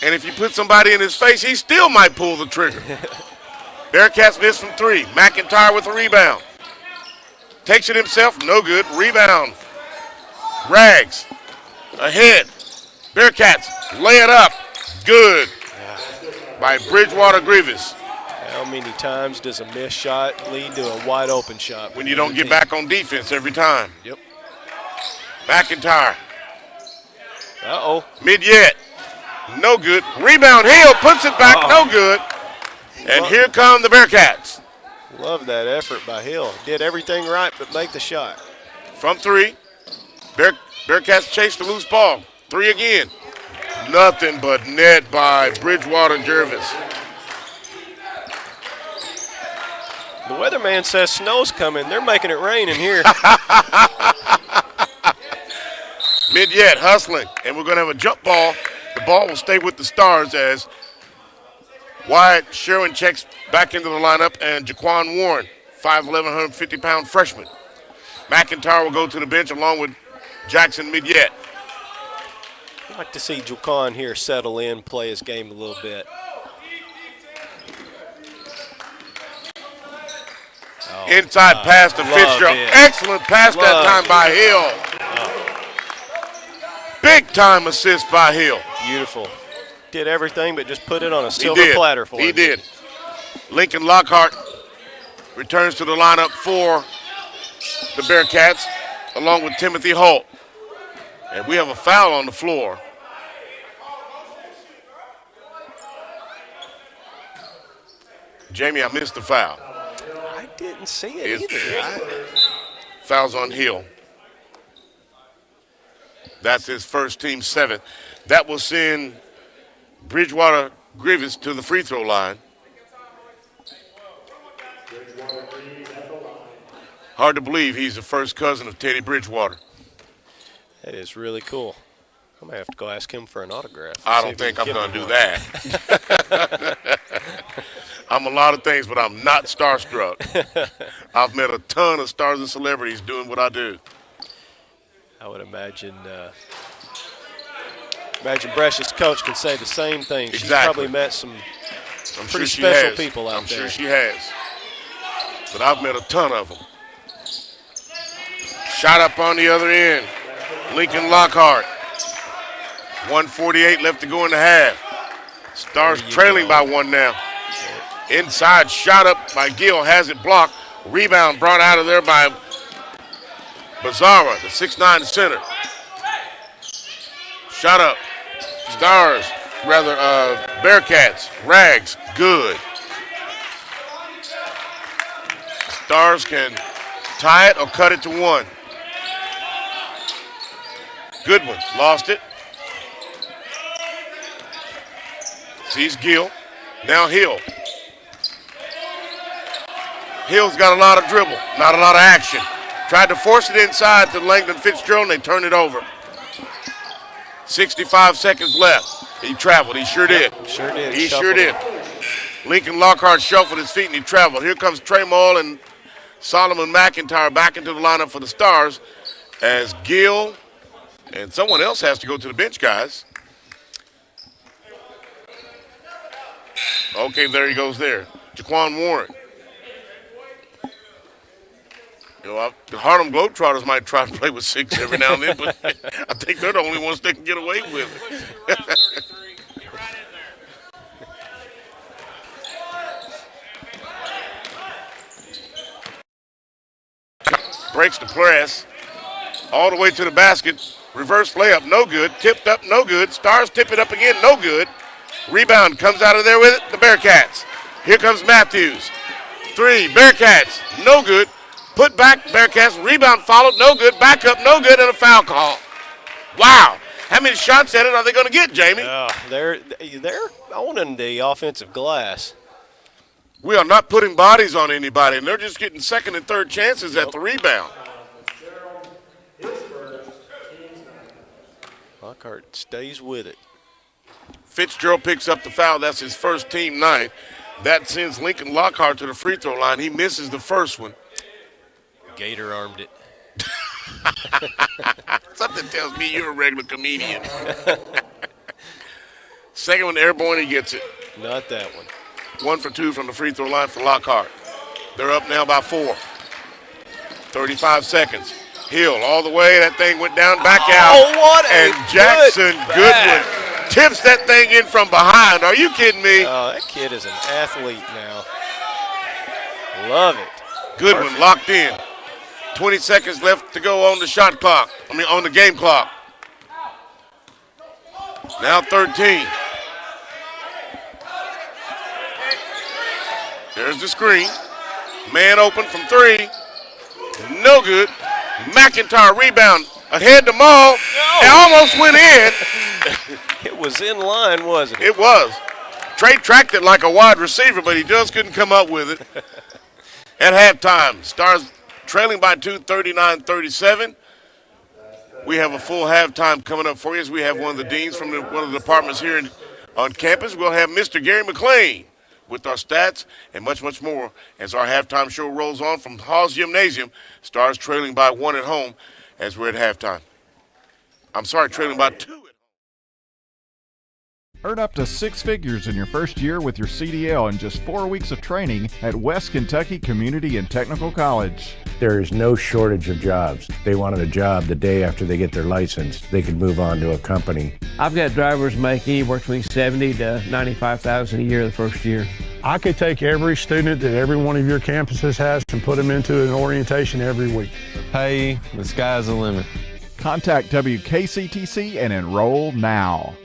And if you put somebody in his face, he still might pull the trigger. Bearcats miss from 3. McIntyre with a rebound. Takes it himself, no good. Rebound. Rags. Ahead. Bearcats lay it up. Good. By Bridgewater Grievous. How many times does a missed shot lead to a wide open shot? When you don't get back on defense every time. Yep. McIntyre. Uh-oh. Midyet. No good. Rebound. Hill puts it back. No good. And here come the Bearcats. Love that effort by Hill. Did everything right but make the shot. From 3. Bearcats chase the loose ball. 3 again. Nothing but net by Bridgewater Jervis. The weatherman says snow's coming. They're making it rain in here. Midyet hustling. And we're going to have a jump ball. The ball will stay with the Stars as Wyatt Sherwin checks back into the lineup, and Jaquan Warren, 5'11", 150-pound freshman. McIntyre will go to the bench along with Jackson Midyet. I'd like to see Jaquan here settle in, play his game a little bit. Inside pass to Fitzgerald. Excellent pass that time by Hill. Big time assist by Hill. Beautiful. Did everything but just put it on a silver platter for him. He did. Lincoln Lockhart returns to the lineup for the Bearcats along with Timothy Holt. And we have a foul on the floor. Jamie, I missed the foul. I didn't see it either. Foul's on Hill. That's his first team 7th. That will send Bridgewater Grievous to the free throw line. Hard to believe he's the first cousin of Teddy Bridgewater. That is really cool. I'm going to have to go ask him for an autograph. I don't think I'm going to do that. I'm a lot of things, but I'm not starstruck. I've met a ton of stars and celebrities doing what I do. I would imagine Brescia's coach can say the same thing. Exactly. She's probably met some pretty special people out there. I'm sure she has. But I've met a ton of them. Shot up on the other end. Lincoln Lockhart. 1:48 left to go in the half. Stars trailing by one now. Inside shot up by Gill, has it blocked. Rebound brought out of there by Bizarra, the 6'9" center. Shot up. Stars, rather, Bearcats, Rags, good. Stars can tie it or cut it to one. Goodwin lost it. Sees Gill. Now Hill. Hill's got a lot of dribble, not a lot of action. Tried to force it inside to Langdon Fitzgerald, and they turned it over. 65 seconds left. He traveled. He sure did. Sure did. He sure did. Lincoln Lockhart shuffled his feet, and he traveled. Here comes Trey Moll and Solomon McIntyre back into the lineup for the Stars as Gill and someone else has to go to the bench, guys. Okay, there he goes there. Jaquan Warren. You know, the Harlem Globetrotters might try to play with 6 every now and then, but I think they're the only ones that can get away with it. Breaks the press all the way to the basket. Reverse layup, no good. Tipped up, no good. Stars tip it up again, no good. Rebound comes out of there with it, the Bearcats. Here comes Matthews. 3, Bearcats, no good. Put back, Bearcats, rebound followed, no good. Back up, no good, and a foul call. Wow. How many shots at it are they going to get, Jamie? They're owning the offensive glass. We are not putting bodies on anybody, and they're just getting second and third chances at the rebound. Lockhart stays with it. Fitzgerald picks up the foul. That's his first team 9th. That sends Lincoln Lockhart to the free throw line. He misses the first one. Gator armed it. Something tells me you're a regular comedian. Second one airborne, he gets it. Not that one. 1 for 2 from the free throw line for Lockhart. They're up now by 4. 35 seconds. Hill all the way. That thing went down, back out. Oh, what a and Jackson Goodwin tips that thing in from behind. Are you kidding me? Oh, that kid is an athlete now. Love it. Goodwin Perfect. locked in. 20 seconds left to go on the shot clock. On the game clock. Now 13. There's the screen. Man open from 3. No good. McIntyre rebound. Ahead to Maul. No. It almost went in. It was in line, wasn't it? It was. Trey tracked it like a wide receiver, but he just couldn't come up with it. At halftime, Stars trailing by 2, 39-37. We have a full halftime coming up for you as we have one of the deans from one of the departments here on campus. We'll have Mr. Gary McLean with our stats and much, much more as our halftime show rolls on from Haws Gymnasium. Stars trailing by 1 at home as we're at halftime. I'm sorry, trailing by 2 at home. Earn up to 6 figures in your first year with your CDL in just 4 weeks of training at West Kentucky Community and Technical College. There is no shortage of jobs. They wanted a job the day after they get their license. They could move on to a company. I've got drivers making anywhere between $70,000 to $95,000 a year the first year. I could take every student that every one of your campuses has and put them into an orientation every week. Hey, the sky's the limit. Contact WKCTC and enroll now.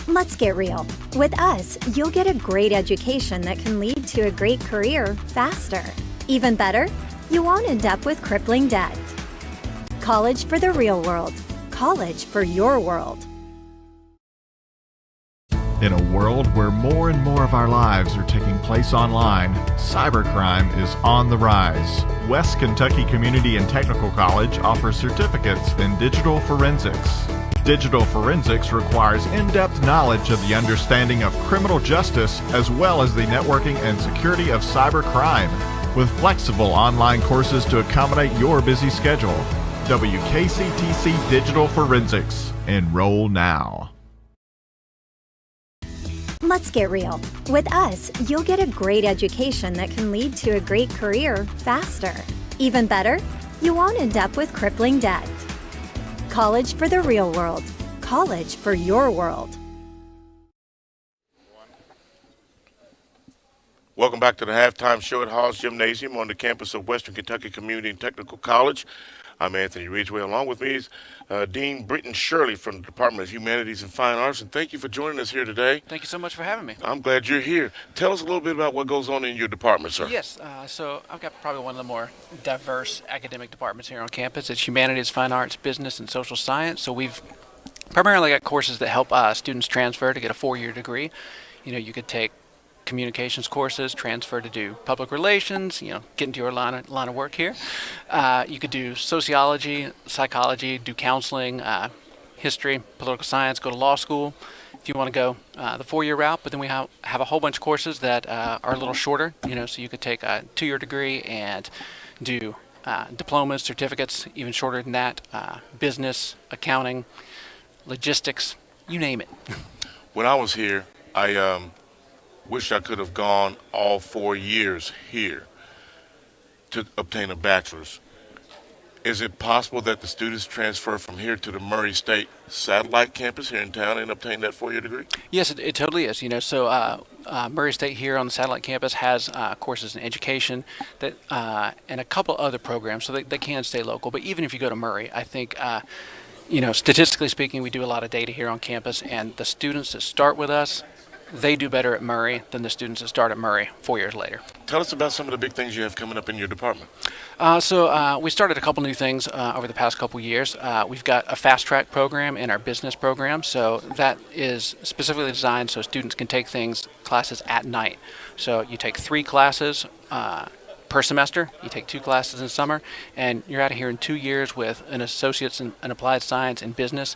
Let's get real. With us, you'll get a great education that can lead to a great career faster. Even better, you won't end up with crippling debt. College for the real world. College for your world. In a world where more and more of our lives are taking place online, cybercrime is on the rise. West Kentucky Community and Technical College offers certificates in digital forensics, Digital forensics requires in-depth knowledge of the understanding of criminal justice as well as the networking and security of cybercrime, with flexible online courses to accommodate your busy schedule. WKCTC Digital Forensics. Enroll now. Let's get real. With us, you'll get a great education that can lead to a great career faster. Even better, you won't end up with crippling debt. College for the real world. College for your world. Welcome back to the halftime show at Haws Gymnasium on the campus of Western Kentucky Community and Technical College. I'm Anthony Ridgway. Along with me is Dean Britton Shirley from the Department of Humanities and Fine Arts, and thank you for joining us here today. Thank you so much for having me. I'm glad you're here. Tell us a little bit about what goes on in your department, sir. Yes, so I've got probably one of the more diverse academic departments here on campus. It's Humanities, Fine Arts, Business, and Social Science. So we've primarily got courses that help students transfer to get a 4-year degree. You know, you could take communications courses, transfer to do public relations, get into your line of work here. You could do sociology, psychology, do counseling, history, political science, go to law school if you want to go the 4-year route. But then we have a whole bunch of courses that are a little shorter, so you could take a 2-year degree and do diplomas, certificates, even shorter than that, business, accounting, logistics, you name it. When I was here, I wish I could have gone all 4 years here to obtain a bachelor's. Is it possible that the students transfer from here to the Murray State satellite campus here in town and obtain that 4-year degree? Yes, it totally is. So Murray State here on the satellite campus has courses in education that and a couple other programs, so they can stay local. But even if you go to Murray, I think statistically speaking, we do a lot of data here on campus, and the students that start with us, they do better at Murray than the students that start at Murray 4 years later. Tell us about some of the big things you have coming up in your department. So we started a couple new things over the past couple years. We've got a fast track program in our business program. So that is specifically designed so students can take classes at night. So you take 3 classes per semester. You take 2 classes in summer, and you're out of here in 2 years with an associate's in applied science and business.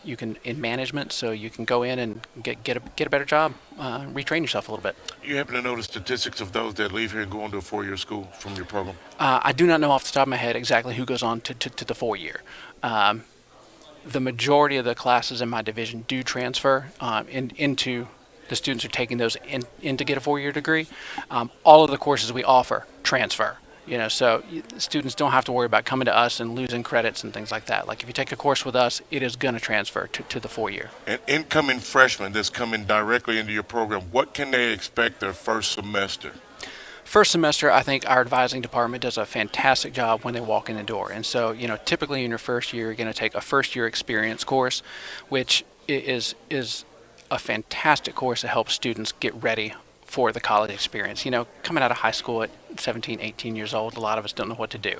You can in management, so you can go in and get a better job, retrain yourself a little bit. You happen to know the statistics of those that leave here and go on to a 4-year school from your program? I do not know off the top of my head exactly who goes on to the 4-year. The majority of the classes in my division do transfer into the students who are taking those in to get a 4-year degree. All of the courses we offer transfer. So students don't have to worry about coming to us and losing credits and things like that. Like if you take a course with us, it is going to transfer to the 4-year. An incoming freshman that's coming directly into your program, what can they expect their first semester? First semester, I think our advising department does a fantastic job when they walk in the door. And so, typically in your first year, you're going to take a first-year experience course, which is a fantastic course to help students get ready for the college experience. Coming out of high school at 17, 18 years old, a lot of us don't know what to do.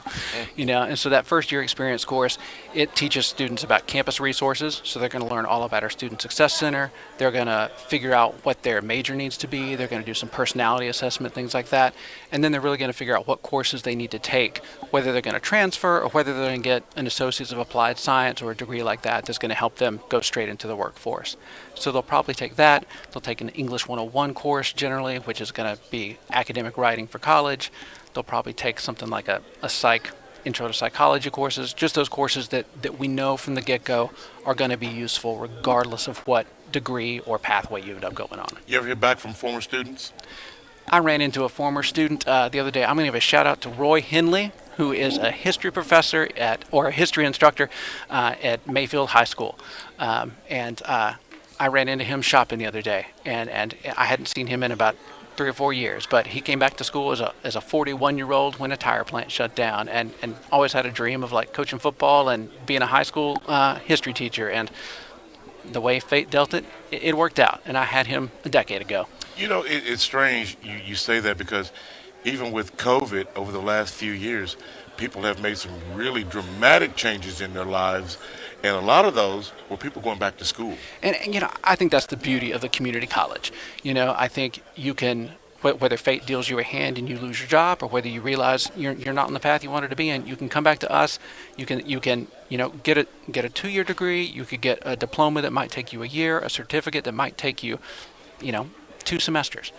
And so that first year experience course, it teaches students about campus resources. So they're going to learn all about our Student Success Center. They're going to figure out what their major needs to be. They're going to do some personality assessment, things like that. And then they're really going to figure out what courses they need to take, whether they're going to transfer or whether they're going to get an Associates of Applied Science or a degree like that that's going to help them go straight into the workforce. So they'll probably take that. They'll take an English 101 course generally, which is going to be academic writing for college. They'll probably take something like a intro to psychology courses, just those courses that we know from the get-go are going to be useful regardless of what degree or pathway you end up going on. You ever hear back from former students? I ran into a former student the other day. I'm going to give a shout out to Roy Henley, who is a history professor or a history instructor at Mayfield High School. And I ran into him shopping the other day, and I hadn't seen him in about 3 or 4 years, but he came back to school as a 41-year-old when a tire plant shut down, and always had a dream of like coaching football and being a high school history teacher. And the way fate dealt it, it worked out, and I had him a decade ago. It's strange you say that, because even with COVID over the last few years, people have made some really dramatic changes in their lives, and a lot of those were people going back to school. And I think that's the beauty of the community college. I think you can whether fate deals you a hand and you lose your job, or whether you realize you're not on the path you wanted to be in, you can come back to us. You can get a 2-year degree. You could get a diploma that might take you a year, a certificate that might take you, 2 semesters.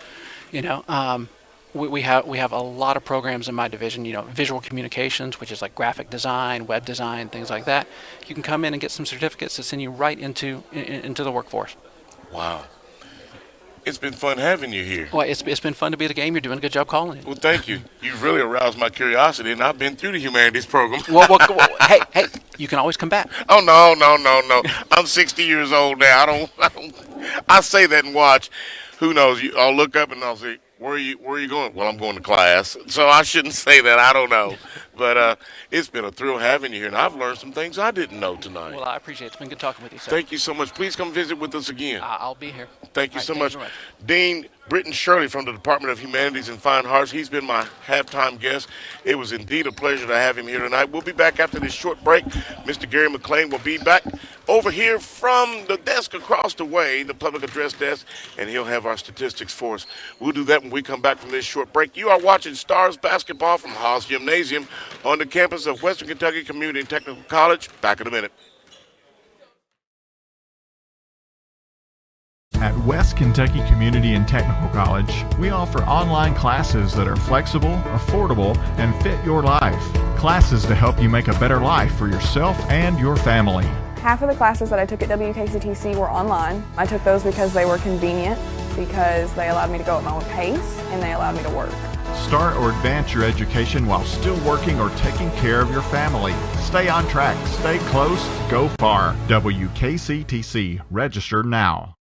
We have a lot of programs in my division. Visual communications, which is like graphic design, web design, things like that. You can come in and get some certificates that send you right into the workforce. Wow. It's been fun having you here. Well, it's been fun to be at the game. You're doing a good job calling it. Well, thank you. You've really aroused my curiosity, and I've been through the humanities program. well, hey, you can always come back. Oh, no. I'm 60 years old now. I say that and watch. Who knows? I'll look up and I'll say, where are you going? Well, I'm going to class. So I shouldn't say that. I don't know. But it's been a thrill having you here, and I've learned some things I didn't know tonight. Well, I appreciate it. It's been good talking with you, sir. Thank you so much. Please come visit with us again. I'll be here. Thank you so much. Thank you very much. Dean Britton Shirley from the Department of Humanities and Fine Arts. He's been my halftime guest. It was indeed a pleasure to have him here tonight. We'll be back after this short break. Mr. Gary McLean will be back over here from the desk across the way, the public address desk, and he'll have our statistics for us. We'll do that when we come back from this short break. You are watching Stars Basketball from Haws Gymnasium on the campus of Western Kentucky Community and Technical College. Back in a minute. At West Kentucky Community and Technical College, we offer online classes that are flexible, affordable, and fit your life. Classes to help you make a better life for yourself and your family. Half of the classes that I took at WKCTC were online. I took those because they were convenient, because they allowed me to go at my own pace, and they allowed me to work. Start or advance your education while still working or taking care of your family. Stay on track, stay close, go far. WKCTC, register now.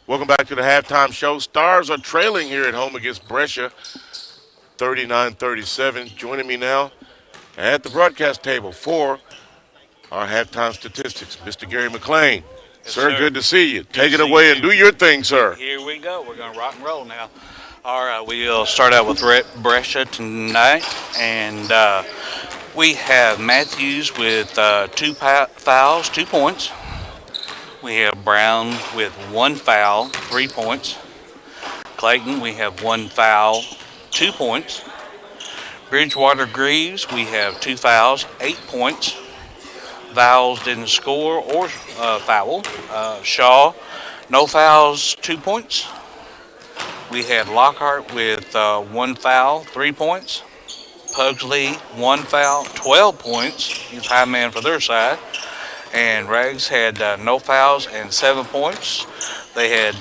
Welcome back to the halftime show. Stars are trailing here at home against Brescia, 39-37. Joining me now at the broadcast table for our halftime statistics, Mr. Gary McLean. Yes, sir, good to see you. Take it away and do your thing, sir. Here we go. We're going to rock and roll now. All right, we'll start out with Brescia tonight. And we have Matthews with 2 fouls, 2 points. We have Brown with 1 foul, 3 points. Clayton, we have 1 foul, 2 points. Bridgewater Greaves, we have 2 fouls, 8 points. Vowles didn't score or foul. Shaw, no fouls, 2 points. We had Lockhart with 1 foul, 3 points. Pugsley, 1 foul, 12 points. He's high man for their side. And Rags had no fouls and 7 points. They had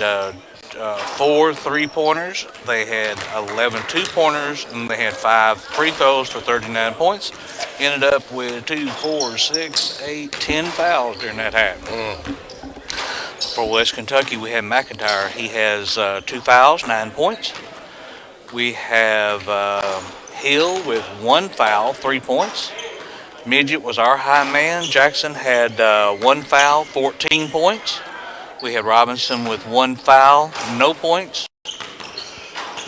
4 3-pointers. They had 11 2-pointers, and they had 5 free throws for 39 points. Ended up with 2, 4, 6, 8, 10 fouls during that half. For West Kentucky, we had McIntyre. He has 2 fouls, 9 points. We have Hill with 1 foul, 3 points. Midget was our high man. Jackson had 1 foul, 14 points. We had Robinson with 1 foul, no points.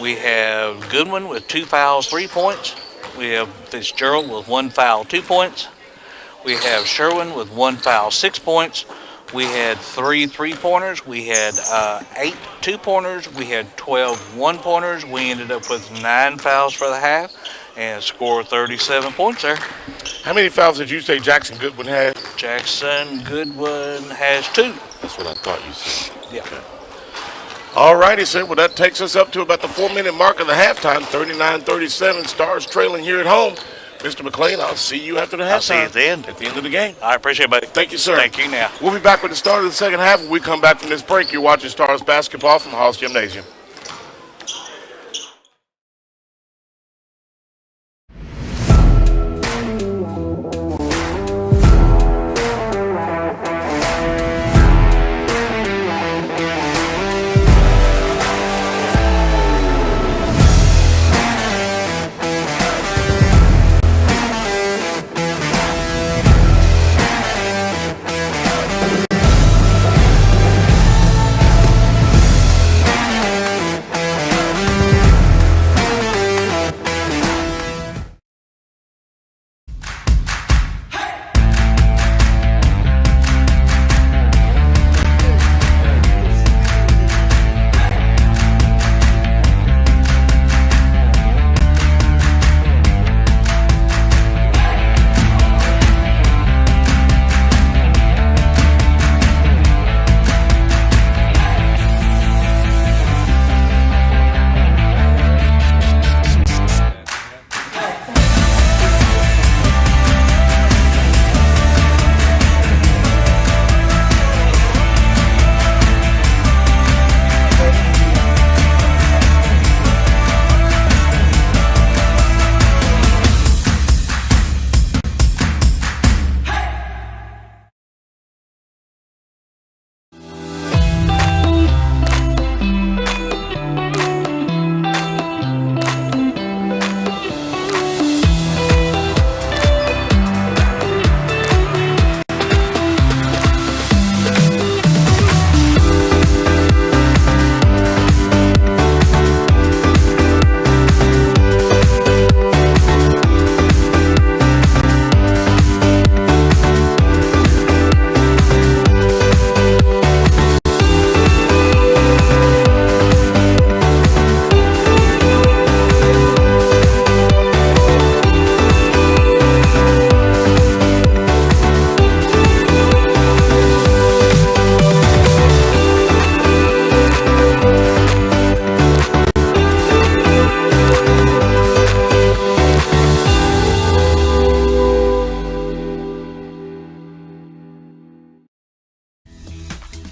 We have Goodwin with 2 fouls, 3 points. We have Fitzgerald with 1 foul, 2 points. We have Sherwin with 1 foul, 6 points. We had 3 3-pointers. We had 8 2-pointers. We had 12 1-pointers. We ended up with 9 fouls for the half and scored 37 points there. How many fouls did you say Jackson Goodwin had? Jackson Goodwin has 2. That's what I thought you said. Yeah. Okay. All righty, sir. Well, that takes us up to about the 4-minute mark of the halftime, 39-37. Stars trailing here at home. Mr. McClain, I'll see you after the halftime. I'll see you at the end. At the end of the game. I appreciate it, buddy. Thank you, sir. Thank you now. We'll be back with the start of the second half. When we come back from this break, you're watching Stars Basketball from Haws Gymnasium.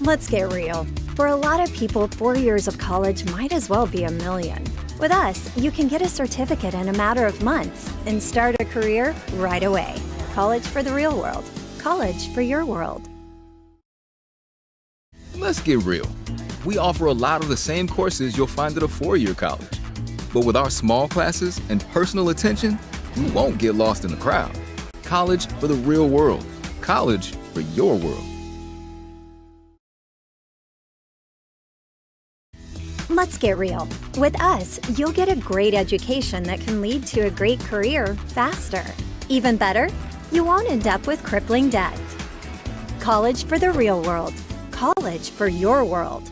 Let's get real. For a lot of people, 4 years of college might as well be a million. With us, you can get a certificate in a matter of months and start a career right away. College for the real world. College for your world. Let's get real. We offer a lot of the same courses you'll find at a four-year college. But with our small classes and personal attention, you won't get lost in the crowd. College for the real world. College for your world. Let's get real. With us, you'll get a great education that can lead to a great career faster. Even better, you won't end up with crippling debt. College for the real world. College for your world.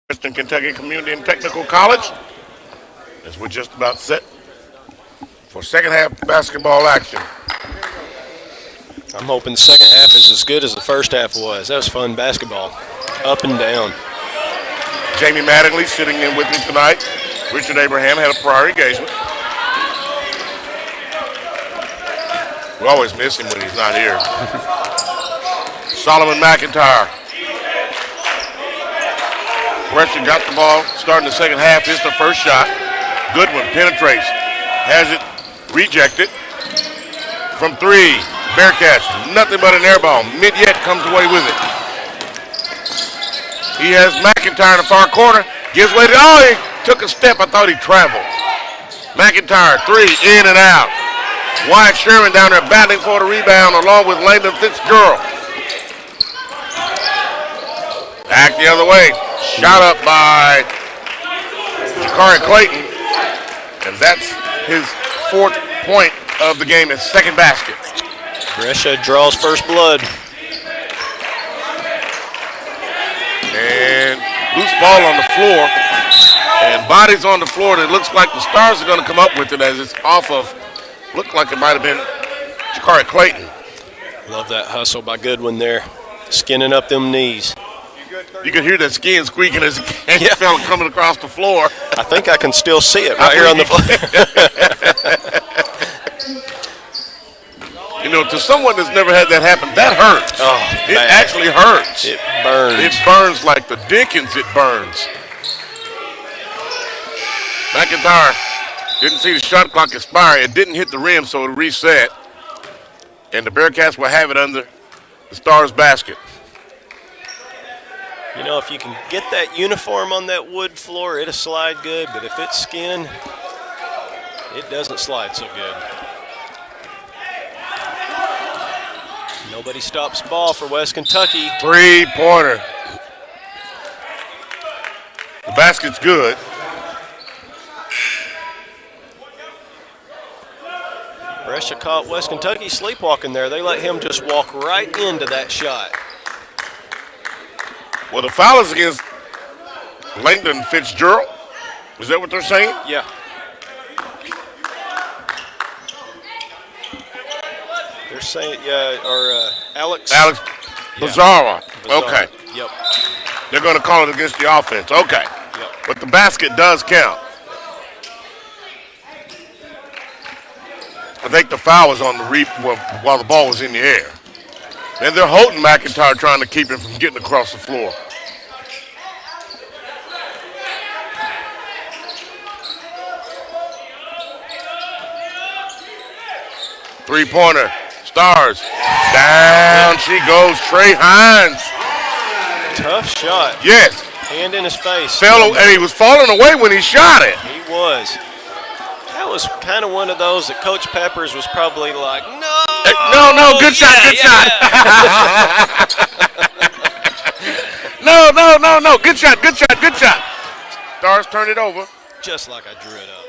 Western Kentucky Community and Technical College, as we're just about set for second half basketball action. I'm hoping the second half is as good as the first half was. That was fun basketball, up and down. Jamie Mattingly sitting in with me tonight. Richard Abraham had a prior engagement. We always miss him when he's not here. Solomon McIntyre. Brescia got the ball starting the second half. This is the first shot. Goodwin penetrates. Has it rejected. From 3, Bearcats, nothing but an air ball. Midyet comes away with it. He has McIntyre in the far corner. Gives way to, he took a step. I thought he traveled. McIntyre, 3, in and out. Wyatt Sherman down there battling for the rebound along with Landon Fitzgerald. Back the other way. Shot up by Jakari Clayton. And that's his 4th point of the game, his 2nd basket. Brescia draws first blood. And loose ball on the floor. And bodies on the floor. And it looks like the Stars are going to come up with it as it's off of, looked like it might have been Jakari Clayton. Love that hustle by Goodwin there. Skinning up them knees. You can hear that skin squeaking as the fella coming across the floor. I think I can still see it right here on the floor. You know, to someone that's never had that happen, that hurts. Oh, it actually hurts. It burns. It burns like the Dickens it burns. McIntyre didn't see the shot clock expire. It didn't hit the rim, so it reset. And the Bearcats will have it under the Stars' basket. You know, if you can get that uniform on that wood floor, it'll slide good. But if it's skin, it doesn't slide so good. Nobody stops ball for West Kentucky. 3-pointer. The basket's good. Brescia caught West Kentucky sleepwalking there. They let him just walk right into that shot. Well, the foul is against Langdon Fitzgerald. Is that what they're saying? Yeah. They're saying, Alex Bizarra. Bizarra. Okay. Yep. They're going to call it against the offense. Okay. Yep. But the basket does count. I think the foul was on the while the ball was in the air. And they're holding McIntyre, trying to keep him from getting across the floor. Three-pointer. Stars. Down she goes. Trey Hines. Tough shot. Yes. Hand in his face. And he was falling away when he shot it. He was. That was kind of one of those that Coach Peppers was probably like, no, good shot, good shot. No, good shot. Stars turn it over. Just like I drew it up.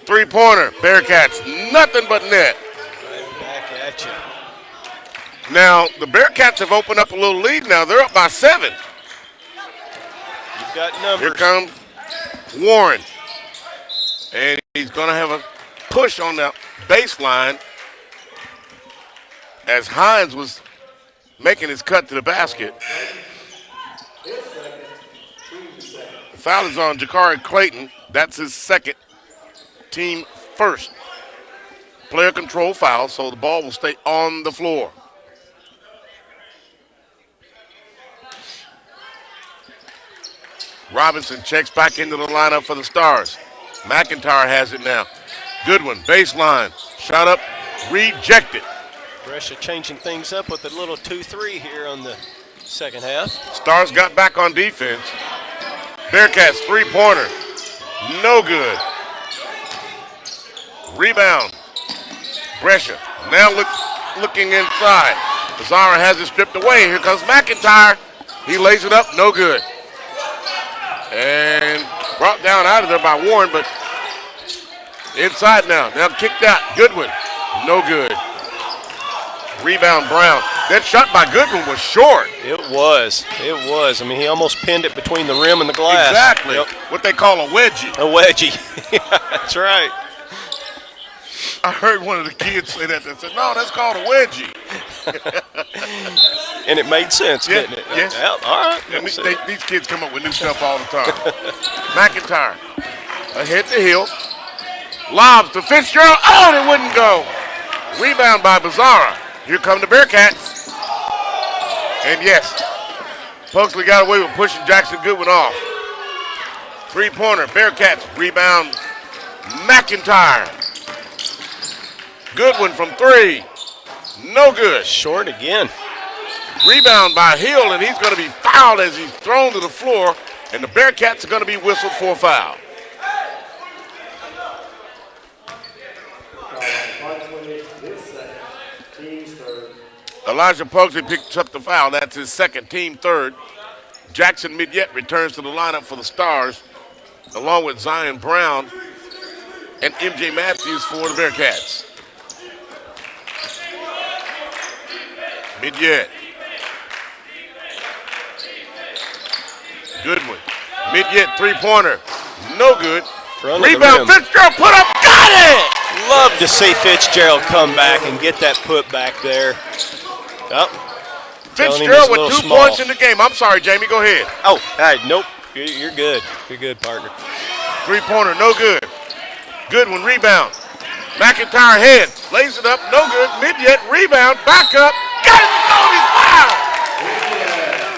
Three-pointer, Bearcats, nothing but net. Right back at you. Now, the Bearcats have opened up a little lead now. They're up by 7. You've got numbers. Here comes Warren. And he's going to have a push on the baseline as Hines was making his cut to the basket. The foul is on Jakari Clayton. That's his 2nd, team 1st. Player control foul, so the ball will stay on the floor. Robinson checks back into the lineup for the Stars. McIntyre has it now. Goodwin, baseline, shot up, rejected. Brescia changing things up with a little 2-3 here on the second half. Stars got back on defense. Bearcats, three-pointer, no good. Rebound, Brescia, now looking inside. Bizarra has it stripped away. Here comes McIntyre. He lays it up, no good. And brought down out of there by Warren, but inside now. Now kicked out. Goodwin, no good. Rebound, Brown. That shot by Goodwin was short. It was. I mean, he almost pinned it between the rim and the glass. Exactly. Yep. What they call a wedgie. A wedgie. Yeah, that's right. I heard one of the kids say that. They said, no, that's called a wedgie. And it made sense, didn't it? Yes. Yeah, all right. These kids come up with new stuff all the time. McIntyre, ahead to Hill. Lobs to Fitzgerald. Oh, it wouldn't go. Rebound by Bizarra. Here come the Bearcats. And yes, Pugsley got away with pushing Jackson Goodwin off. Three-pointer, Bearcats. Rebound, McIntyre. Goodwin from 3. No good. Short again. Rebound by Hill, and he's going to be fouled as he's thrown to the floor, and the Bearcats are going to be whistled for a foul. Elijah Pugsley picks up the foul. That's his second, team third. Jackson Midyett returns to the lineup for the Stars, along with Zion Brown and MJ Matthews for the Bearcats. Midyett. Goodwin. Midyett three-pointer. No good. Rebound, Fitzgerald put up, got it! Love to see Fitzgerald come back and get that put back there. Oh, Fitzgerald with 2 points in the game. I'm sorry, Jamie, go ahead. Oh, hey, nope. You're good. You're good, partner. Three-pointer, no good. Goodwin, rebound. McIntyre head, lays it up, no good. Midyett, rebound, back up, got it, he's fouled!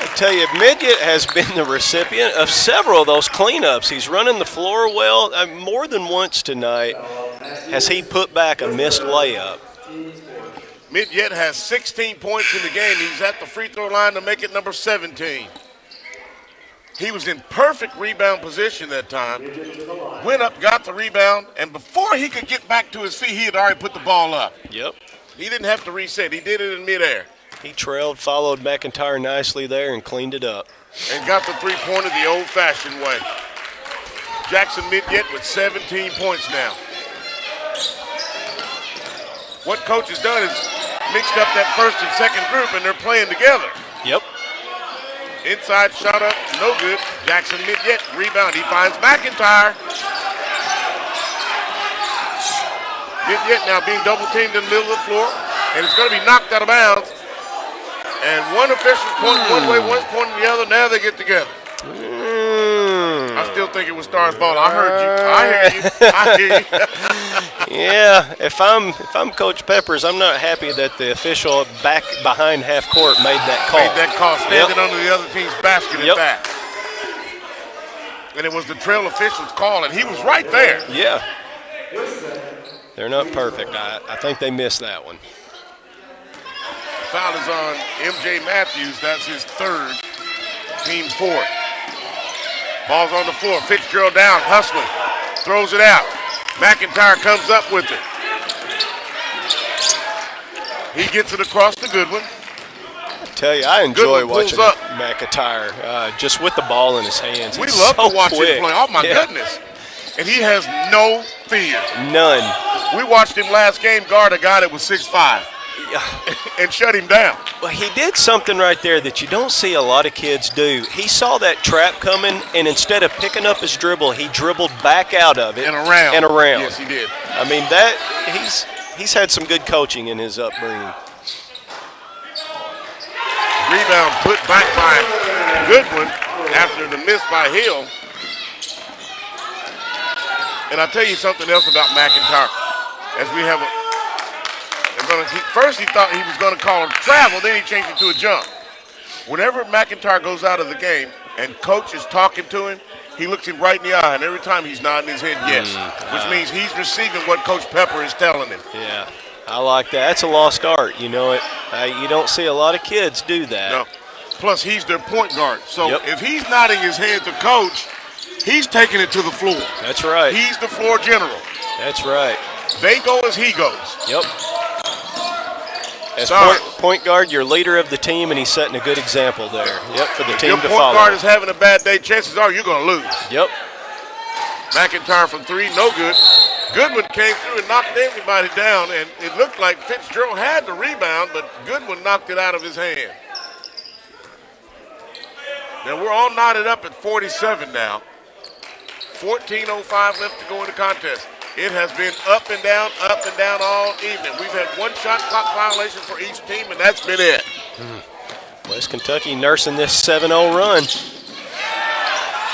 I tell you, Midyett has been the recipient of several of those cleanups. He's running the floor well. More than once tonight has he put back a missed layup. Midyett has 16 points in the game. He's at the free throw line to make it number 17. He was in perfect rebound position that time. Went up, got the rebound, and before he could get back to his feet, he had already put the ball up. Yep. He didn't have to reset. He did it in midair. He trailed, followed McIntyre nicely there, and cleaned it up. And got the three-pointer the old-fashioned way. Jackson Midyett with 17 points now. What coach has done is mixed up that first and second group, and they're playing together. Yep. Inside shot up, no good. Jackson Midyett, rebound. He finds McIntyre. Midyett now being double-teamed in the middle of the floor, and it's going to be knocked out of bounds. And one official's pointing one way, one's pointing the other. Now they get together. I still think it was Stars ball. I heard you. I hear you. Yeah, if I'm Coach Peppers, I'm not happy that the official back behind half court made that call. Made that call, standing under the other team's basket at that. And it was the trail official's call, and he was right there. Yeah. They're not perfect. I think they missed that one. Foul is on MJ Matthews. That's his third, team fourth. Ball's on the floor. Fitzgerald down, hustling, throws it out. McIntyre comes up with it. He gets it across to Goodwin. I tell you, I enjoy watching McIntyre just with the ball in his hands. We love to watch him play. Oh, my goodness. And he has no fear. None. We watched him last game guard a guy that was 6'5". And shut him down. Well, he did something right there that you don't see a lot of kids do. He saw that trap coming, and instead of picking up his dribble, he dribbled back out of it. And around. Yes, he did. I mean, he's had some good coaching in his upbringing. Rebound put back by Goodwin after the miss by Hill. And I'll tell you something else about McIntyre. As we have first he thought he was going to call him travel, then he changed it to a jump. Whenever McIntyre goes out of the game and coach is talking to him, he looks him right in the eye, and every time he's nodding his head yes, which means he's receiving what Coach Pepper is telling him. Yeah, I like that. That's a lost art, you know it. You don't see a lot of kids do that. No. Plus, he's their point guard. So if he's nodding his head to coach, he's taking it to the floor. That's right. He's the floor general. That's right. They go as he goes. Yep. As point guard, you're leader of the team, and he's setting a good example there. Yep, for the team to follow. If your point guard is having a bad day, chances are you're going to lose. Yep. McIntyre from three, no good. Goodwin came through and knocked everybody down, and it looked like Fitzgerald had the rebound, but Goodwin knocked it out of his hand. Now we're all knotted up at 47 now. 14:05 left to go in the contest. It has been up and down all evening. We've had one shot clock violation for each team, and that's been it. West Kentucky nursing this 7-0 run.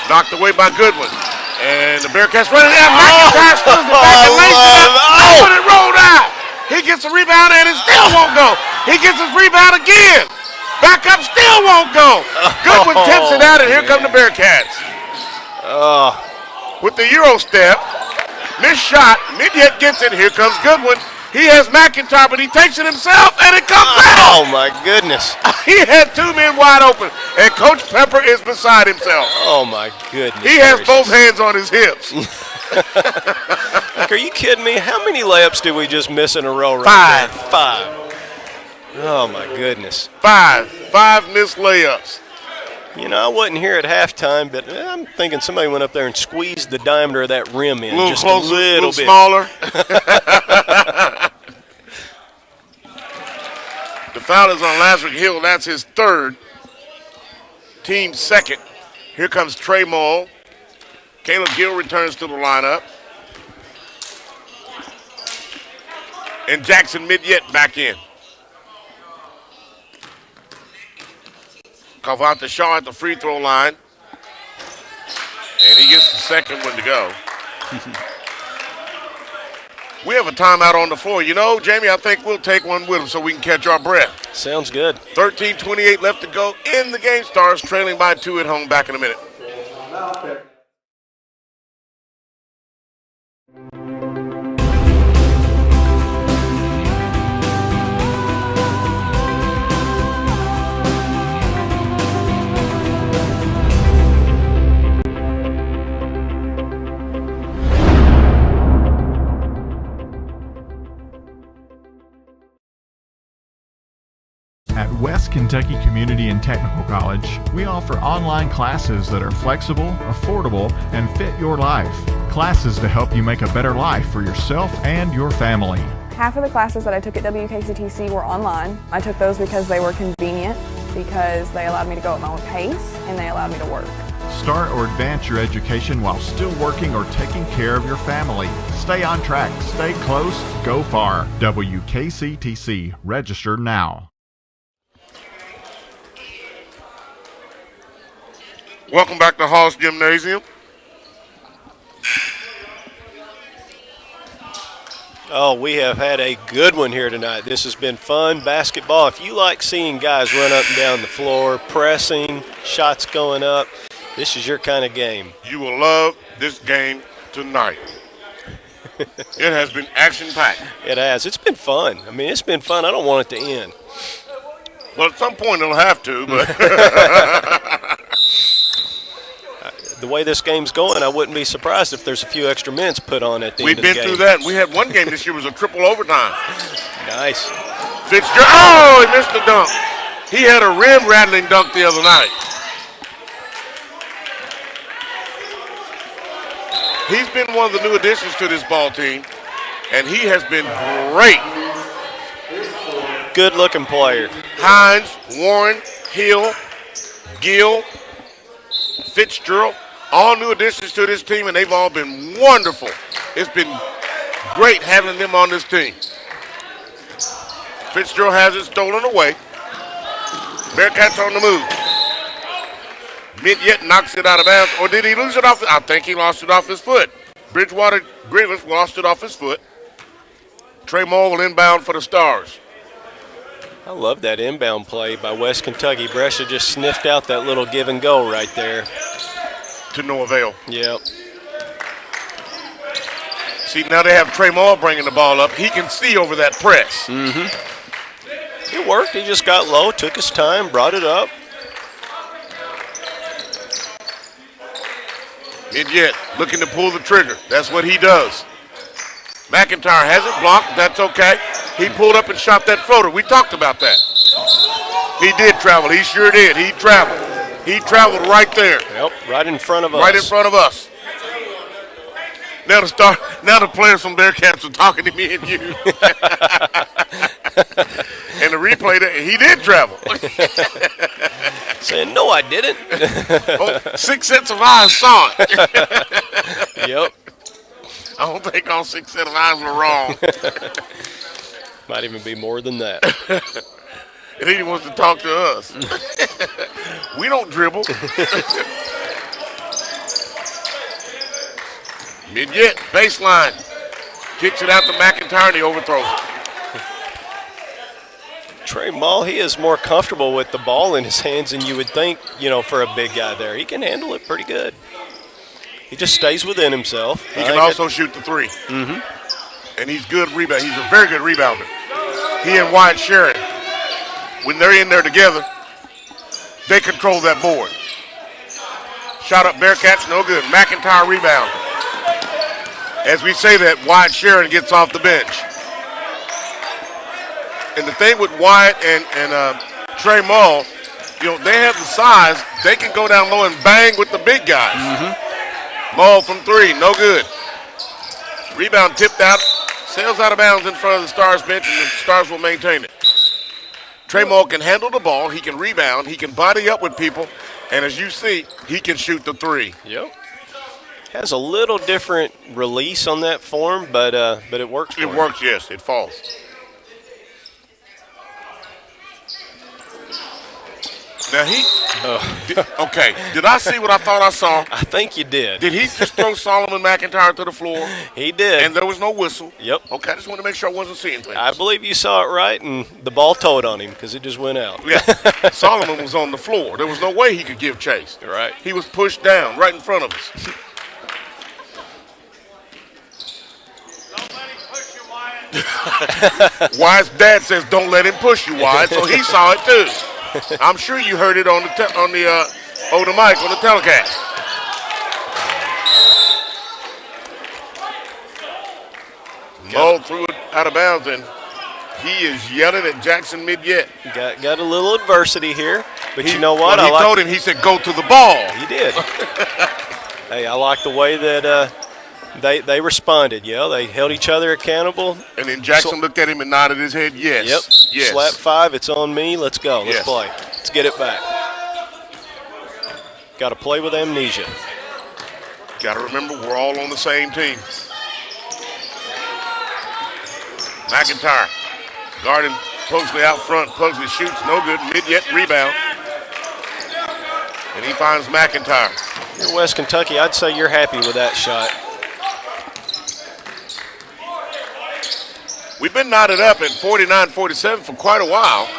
Knocked away by Goodwin. And the Bearcats running down. McIntyre steals the back and lays it up. Oh, and it rolled out. He gets a rebound, and it still won't go. He gets his rebound again. Back up, still won't go. Goodwin tips it out, and here come the Bearcats. With the Euro step. Missed shot. Midyett gets it. Here comes Goodwin. He has McIntyre, but he takes it himself, and it comes out. Oh, my goodness. He had two men wide open, and Coach Pepper is beside himself. Oh, my goodness. He has both hands on his hips. Like, are you kidding me? How many layups did we just miss in a row right there? Five. Oh, my goodness. Five missed layups. You know, I wasn't here at halftime, but I'm thinking somebody went up there and squeezed the diameter of that rim in just closer, a little bit. Smaller. The foul is on Lazarick Hill. That's his third. Team second. Here comes Trey Moll. Caleb Gill returns to the lineup. And Jackson Midyet back in. Kavanta Shaw at the free throw line. And he gets the second one to go. We have a timeout on the floor. You know, Jamie, I think we'll take one with him so we can catch our breath. Sounds good. 13:28 left to go in the game. Stars trailing by 2 at home. Back in a minute. At West Kentucky Community and Technical College, we offer online classes that are flexible, affordable, and fit your life. Classes to help you make a better life for yourself and your family. Half of the classes that I took at WKCTC were online. I took those because they were convenient, because they allowed me to go at my own pace, and they allowed me to work. Start or advance your education while still working or taking care of your family. Stay on track, stay close, go far. WKCTC. Register now. Welcome back to Haws Gymnasium. Oh, we have had a good one here tonight. This has been fun basketball. If you like seeing guys run up and down the floor, pressing, shots going up, this is your kind of game. You will love this game tonight. It has been action-packed. It has. It's been fun. I mean, it's been fun. I don't want it to end. Well, at some point it'll have to, but the way this game's going, I wouldn't be surprised if there's a few extra minutes put on at the end of the game. We've been through that. We had one game this year was a triple overtime. Nice. Fitzgerald, oh, he missed the dunk. He had a rim-rattling dunk the other night. He's been one of the new additions to this ball team, and he has been great. Good-looking player. Hines, Warren, Hill, Gill, Fitzgerald, all new additions to this team, and they've all been wonderful. It's been great having them on this team. Fitzgerald has it stolen away. Bearcats on the move. Midyet knocks it out of bounds, or did he lose it off? I think he lost it off his foot. Bridgewater Grievous lost it off his foot. Trey Moore will inbound for the Stars. I love that inbound play by West Kentucky. Brescia just sniffed out that little give and go right there. To no avail. Yep. See, now they have Trey Moore bringing the ball up. He can see over that press. Mm-hmm. It worked. He just got low, took his time, brought it up. Midyet looking to pull the trigger. That's what he does. McIntyre has it blocked. That's okay. He pulled up and shot that floater. We talked about that. He did travel. He sure did. He traveled. He traveled right there. Yep, right in front of us. Right in front of us. Now the players from Bearcats are talking to me and you. And the replay, he did travel. Saying, no, I didn't. 6 sets of eyes saw it. Yep. I don't think all 6 sets of eyes were wrong. Might even be more than that. And he wants to talk to us. We don't dribble. Midyet, baseline. Kicks it out to McIntyre and he overthrows it. Trey Moll, he is more comfortable with the ball in his hands than you would think, for a big guy there. He can handle it pretty good. He just stays within himself. He can also shoot the three. Mm-hmm. and he's good rebound. He's a very good rebounder. He and Wyatt Sharon, when they're in there together, they control that board. Shot up Bearcats, no good. McIntyre rebound. As we say that, Wyatt Sharon gets off the bench. And the thing with Wyatt and Trey Mull, they have the size. They can go down low and bang with the big guys. Mull from three, no good. Rebound tipped out, sails out of bounds in front of the Stars bench, and the Stars will maintain it. Trey Mull can handle the ball. He can rebound. He can body up with people. And as you see, he can shoot the three. Yep. Has a little different release on that form, but it works for him. It works, yes. It falls. Now okay, did I see what I thought I saw? I think you did. Did he just throw Solomon McIntyre to the floor? He did. And there was no whistle? Yep. Okay, I just wanted to make sure I wasn't seeing things. I believe you saw it right, and the ball toed on him because it just went out. Yeah, Solomon was on the floor. There was no way he could give chase. Right. He was pushed down right in front of us. Wyatt's dad says, "Don't let him push you, Wyatt." So he saw it too. I'm sure you heard it on the over the mic on the telecast. Mull threw it out of bounds, and he is yelling at Jackson Mid-Yet. Got a little adversity here, but you know what? Well, he told him, he said, "Go to the ball." He did. Hey, I like the way that they responded. They held each other accountable. And then Jackson looked at him and nodded his head, yes. Yep. Yes. Slap five, it's on me. Let's go. Let's play. Let's get it back. Got to play with amnesia. Got to remember, we're all on the same team. McIntyre guarding Pugsley out front. Pugsley shoots, no good. Mid-Yet rebound. And he finds McIntyre. You're West Kentucky, I'd say you're happy with that shot. We've been knotted up at 49-47 for quite a while.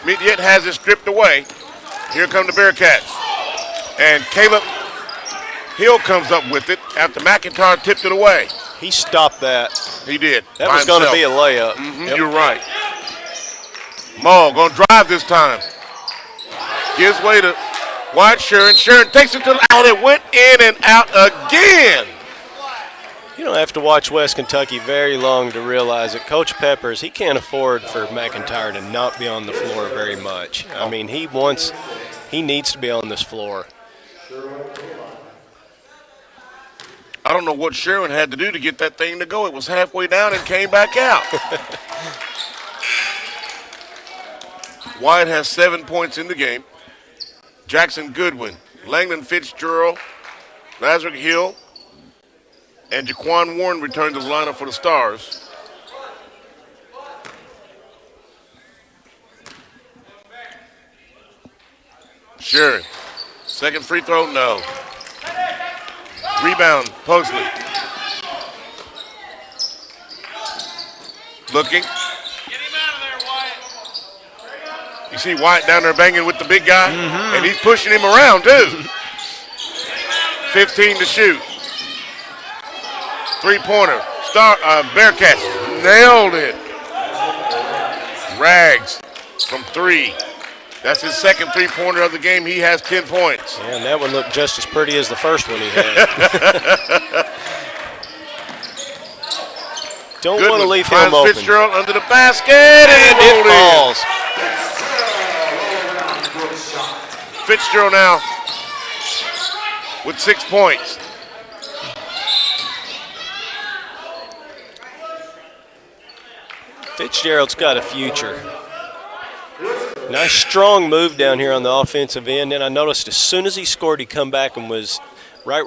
Mid-Yet has it stripped away. Here come the Bearcats. And Caleb Hill comes up with it after McIntyre tipped it away. He stopped that. He did. That was going to be a layup. Yep. You're right. Mull going to drive this time. Gives way to Wyatt Sharon. Sharon takes it to the out. It went in and out again. You don't have to watch West Kentucky very long to realize that Coach Peppers, he can't afford for McIntyre to not be on the floor very much. I mean, he needs to be on this floor. I don't know what Sharon had to do to get that thing to go. It was halfway down and came back out. Wyatt has 7 points in the game. Jackson Goodwin, Langdon Fitzgerald, Lazarick Hill, and Jaquan Warren return to the lineup for the Stars. Sharon, second free throw, no. Rebound, Pugsley. Looking. Get him out of there, Wyatt. You see Wyatt down there banging with the big guy? And he's pushing him around, too. 15 to shoot. Three-pointer. Bearcats nailed it. Rags from three. That's his second three-pointer of the game. He has 10 points. Yeah, and that one looked just as pretty as the first one he had. Don't want to leave him open. Fitzgerald under the basket, and it falls. Fitzgerald now with 6 points. Fitzgerald's got a future. Nice strong move down here on the offensive end, and I noticed as soon as he scored, he come back and was right,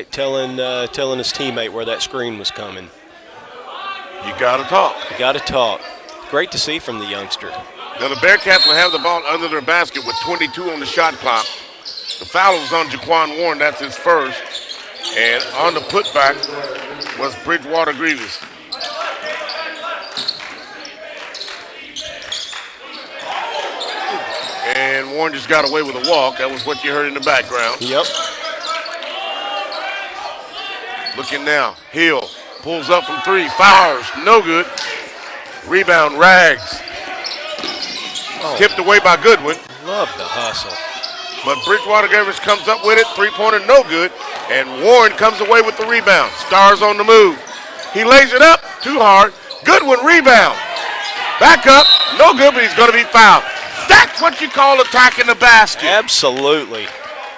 telling his teammate where that screen was coming. You got to talk. You got to talk. Great to see from the youngster. Now the Bearcats will have the ball under their basket with 22 on the shot clock. The foul was on Jaquan Warren. That's his first. And on the putback was Bridgewater Grievous. And Warren just got away with a walk. That was what you heard in the background. Yep. Looking now. Hill Pulls up from 3, fires, no good. Rebound, Rags. Tipped away by Goodwin. Love the hustle. But Bridgewater Gavers comes up with it. 3-pointer, no good. And Warren comes away with the rebound. Stars on the move. He lays it up, too hard. Goodwin rebound. Back up, no good, but he's going to be fouled. That's what you call attacking the basket. Absolutely.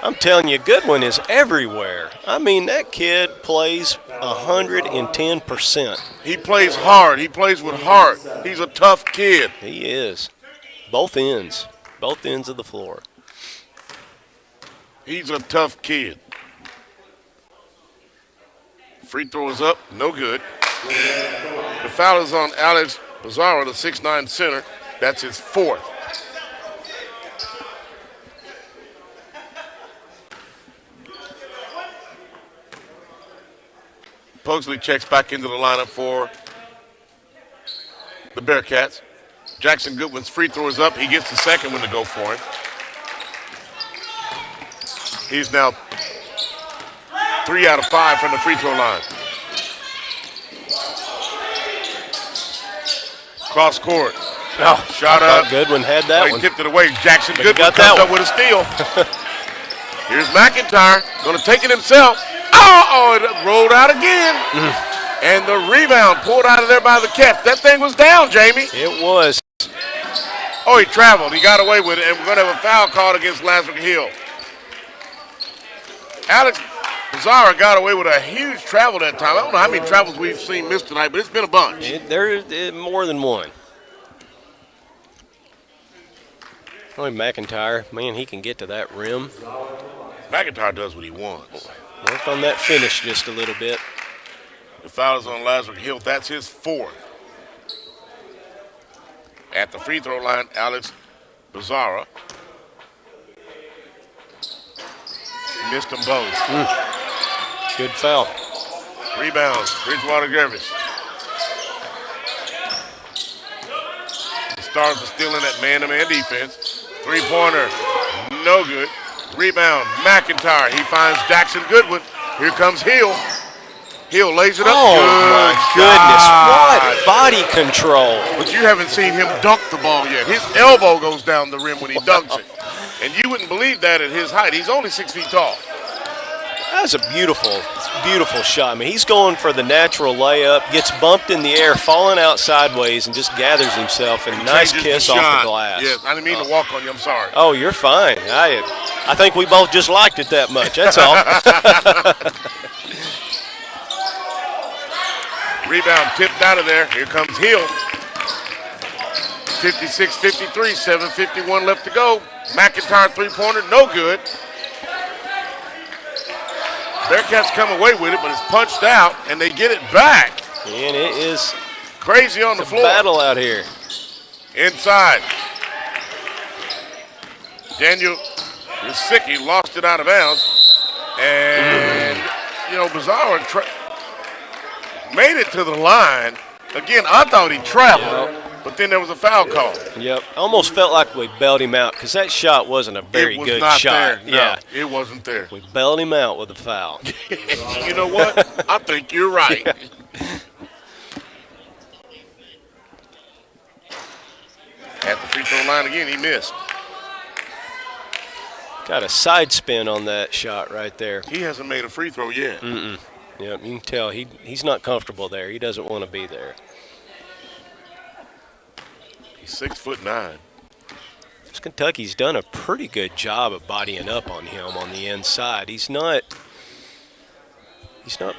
I'm telling you, Goodwin is everywhere. I mean, that kid plays 110%. He plays hard. He plays with heart. He's a tough kid. He is. Both ends of the floor. He's a tough kid. Free throw is up, no good. The foul is on Alex Pizarro, the 6'9 center. That's his 4th. Pugsley checks back into the lineup for the Bearcats. Jackson Goodwin's free throw is up. He gets the second one to go for him. He's now 3 out of 5 from the free throw line. Cross court. Oh, shot up. Goodwin had that one. He tipped it away. Jackson But Goodwin got comes that up with a steal. Here's McIntyre. Going to take it himself. Oh, it rolled out again. And the rebound pulled out of there by the catch. That thing was down, Jamie. It was. Oh, he traveled. He got away with it. And we're going to have a foul called against Lazarus Hill. Alex Pizarro got away with a huge travel that time. I don't know how many travels we've seen missed tonight, but it's been a bunch. There's more than one. Only McIntyre, man, he can get to that rim. McIntyre does what he wants. Worked on that finish just a little bit. The foul is on Lazarus Hill. That's his 4th. At the free throw line, Alex Pizarro. Missed them both. Good foul. Rebounds, Bridgewater Gervis. The Stars are still in that man-to-man defense. 3-pointer, no good. Rebound, McIntyre. He finds Jackson Goodwin. Here comes Hill. Hill lays it up. Oh, good my goodness. What body control. But you haven't seen him dunk the ball yet. His elbow goes down the rim when he dunks it. And you wouldn't believe that at his height. He's only 6 feet tall. That's a beautiful shot. I mean, he's going for the natural layup, gets bumped in the air, falling out sideways, and just gathers himself and nice kiss off the glass. Yes, I didn't mean to walk on you. I'm sorry. Oh, you're fine. I think we both just liked it that much. That's all. Rebound tipped out of there. Here comes Hill. 56-53, 7:51 left to go. McIntyre 3-pointer, no good. Bearcats come away with it, but it's punched out, and they get it back. And it is crazy on the floor. Battle out here. Inside. Daniel Rasicki lost it out of bounds. And, Pizarro made it to the line. Again, I thought he traveled, but then there was a foul call. Yep. Almost felt like we bailed him out because that shot wasn't a very good shot. There. No, it wasn't there. We bailed him out with a foul. You know what? I think you're right. At the free throw line again, he missed. Got a side spin on that shot right there. He hasn't made a free throw yet. Yep, you can tell he's not comfortable there. He doesn't want to be there. He's 6'9". Kentucky's done a pretty good job of bodying up on him on the inside. He's not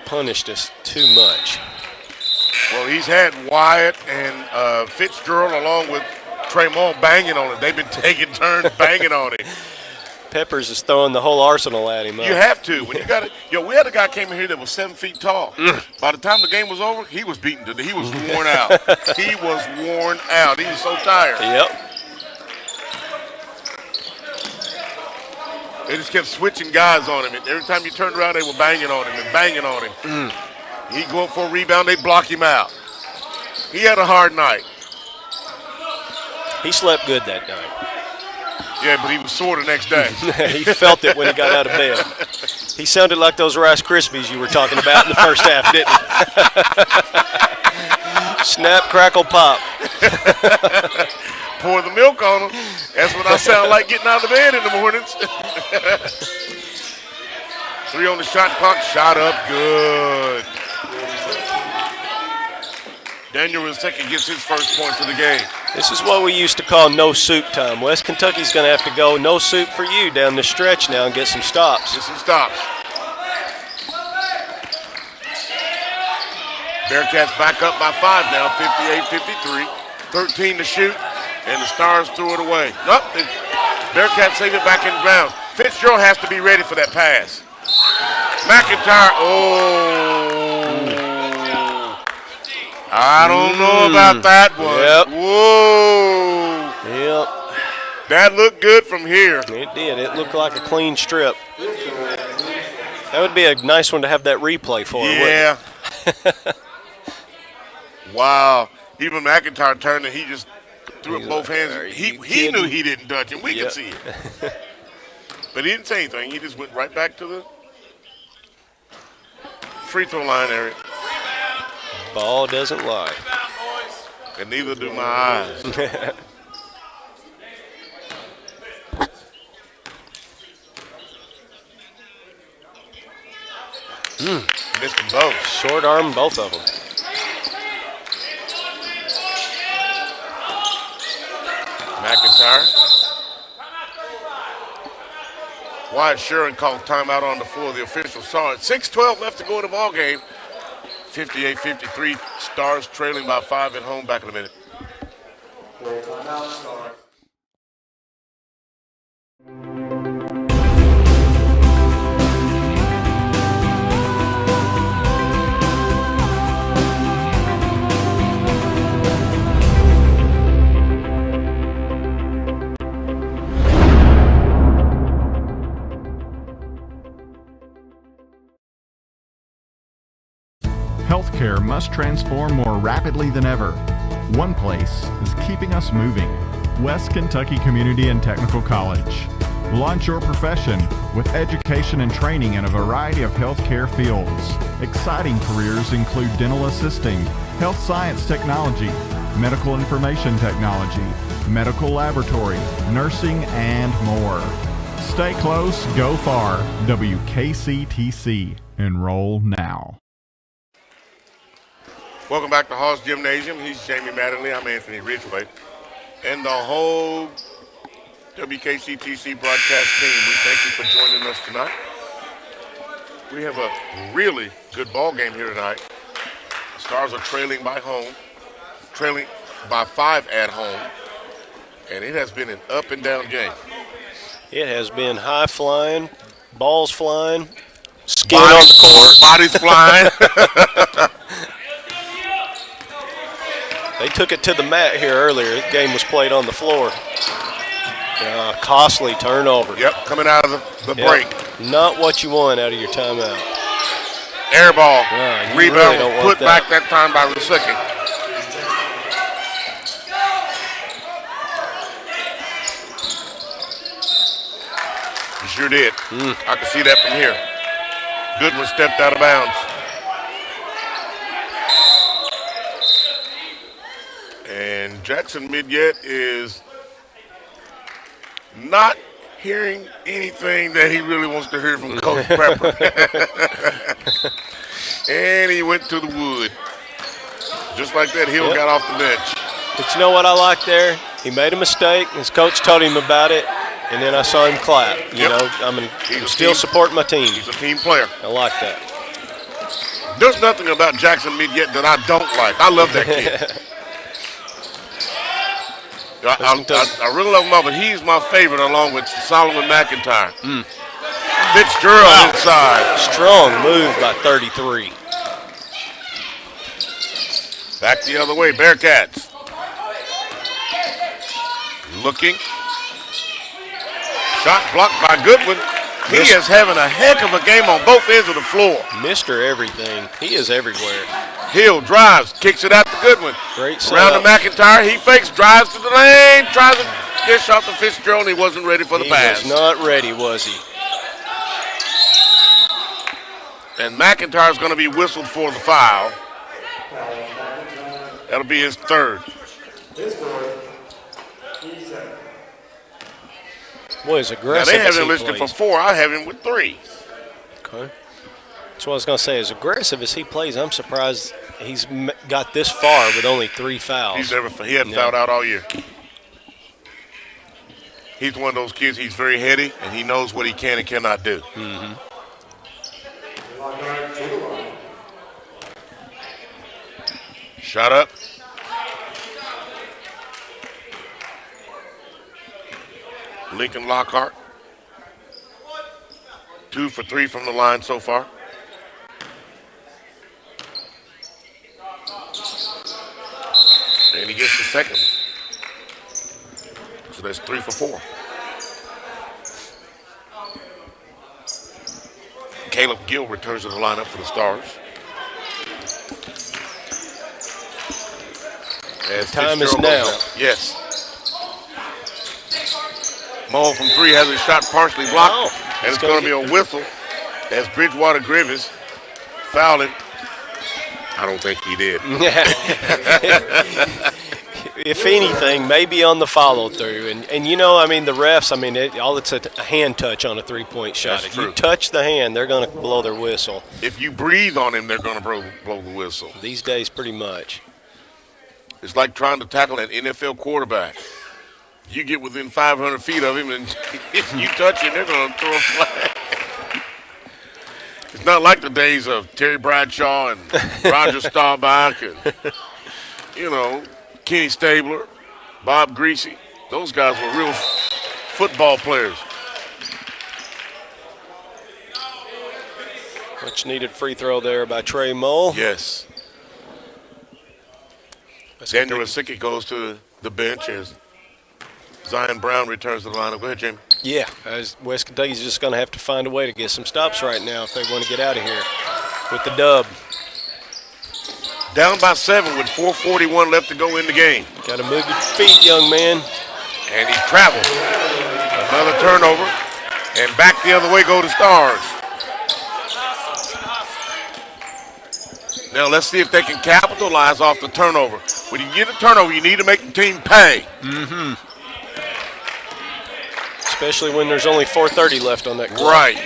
punished us too much. Well, he's had Wyatt and Fitzgerald along with Tremont banging on it. They've been taking turns banging on him. Peppers is throwing the whole arsenal at him. You have to. When you got it, we had a guy came in here that was 7 feet tall. By the time the game was over, he was beaten to death. He was worn out. He was worn out. He was so tired. Yep. They just kept switching guys on him. And every time you turned around, they were banging on him and banging on him. He'd go up for a rebound, they block him out. He had a hard night. He slept good that night. Yeah, but he was sore the next day. He felt it when he got out of bed. He sounded like those Rice Krispies you were talking about in the first half, didn't he? Snap, crackle, pop. Pour the milk on him. That's what I sound like getting out of bed in the mornings. 3 on the shot clock. Shot up good. Daniel Rinsecki gets his first points of the game. This is what we used to call no soup time. West Kentucky's going to have to go no soup for you down the stretch now and get some stops. Get some stops. Bearcats back up by 5 now, 58-53. 13 to shoot, and the Stars threw it away. Nope, Bearcats save it back in bounds. Fitzgerald has to be ready for that pass. McIntyre, I don't know about that one. Yep. Whoa. Yep. That looked good from here. It did. It looked like a clean strip. That would be a nice one to have that replay for. Yeah. Wow. Even McIntyre turned and he just threw up both hands. He knew he didn't touch him. We could see it. But he didn't say anything. He just went right back to the free throw line area. Ball doesn't lie. And neither do my eyes. Missed them both. Short arm, both of them. McIntyre. Wyatt Sherrin called timeout on the floor. The official saw it. 6:12 left to go in the ball game. 58-53. Stars trailing by 5 at home. Back in a minute. Healthcare must transform more rapidly than ever. One place is keeping us moving. West Kentucky Community and Technical College. Launch your profession with education and training in a variety of healthcare fields. Exciting careers include dental assisting, health science technology, medical information technology, medical laboratory, nursing, and more. Stay close, go far. WKCTC. Enroll now. Welcome back to Haws Gymnasium. He's Jamie Mattingly. I'm Anthony Ridgway. And the whole WKCTC broadcast team, we thank you for joining us tonight. We have a really good ball game here tonight. The Stars are trailing by 5 at home. And it has been an up and down game. It has been high flying, balls flying, skin on the court. Bodies flying. They took it to the mat here earlier. The game was played on the floor. Costly turnover. Yep, coming out of the break. Not what you want out of your timeout. Air ball. really Rebound don't want put that. back that time by Rusecki. You sure did. I can see that from here. Goodwin stepped out of bounds. And Jackson Midyet is not hearing anything that he really wants to hear from Coach Prepper. And he went to the wood. Just like that, Hill got off the bench. But you know what I like there? He made a mistake. His coach told him about it, and then I saw him clap. You know, I'm still supporting my team. He's a team player. I like that. There's nothing about Jackson Midyet that I don't like. I love that kid. I really love him all, but he's my favorite along with Solomon McIntyre. Fitzgerald inside. Strong move by 33. Back the other way, Bearcats. Looking. Shot blocked by Goodwin. He is having a heck of a game on both ends of the floor. Mr. Everything. He is everywhere. Hill drives, kicks it out to Goodwin. Great Around to McIntyre, he fakes, drives to the lane, tries to dish off to Fitzgerald, and he wasn't ready for the pass. He was not ready, was he? And McIntyre's going to be whistled for the foul. That'll be his third. Boy, he's aggressive. Now, they have him listed for 4. I have him with 3. Okay. That's what I was going to say. As aggressive as he plays, I'm surprised he's got this far with only 3 fouls. He hadn't fouled out all year. He's one of those kids, he's very heady, and he knows what he can and cannot do. Mm-hmm. Shot up. Lincoln Lockhart. 2 for 3 from the line so far. And he gets the second. So that's 3 for 4. Caleb Gill returns to the lineup for the Stars. As Time is Fitzgerald now. goes out. Yes. Mull from 3 has his shot partially blocked. And it's going to be a whistle as Bridgewater Griffiths fouled him. I don't think he did. If anything, maybe on the follow through. And you know, I mean, the refs, I mean, all it's a hand touch on a 3-point shot. That's If true. you touch the hand, they're going to blow their whistle. If you breathe on him, they're going to blow the whistle. These days, pretty much. It's like trying to tackle an NFL quarterback. You get within 500 feet of him, and if you touch him, they're going to throw a flag. It's not like the days of Terry Bradshaw and Roger Staubach and, you know, Kenny Stabler, Bob Greasy. Those guys were real football players. Much needed free throw there by Trey Mull. Yes. Daniel Lasicki goes to the bench as Zion Brown returns to the lineup. Go ahead, Jamie. Yeah, as West Kentucky's just going to have to find a way to get some stops right now if they want to get out of here with the dub. Down by 7 with 4:41 left to go in the game. Got to move your feet, young man. And he travels. Another turnover. And back the other way go the Stars. Now let's see if they can capitalize off the turnover. When you get a turnover, you need to make the team pay. Mm-hmm. Especially when there's only 4:30 left on that clock. Right.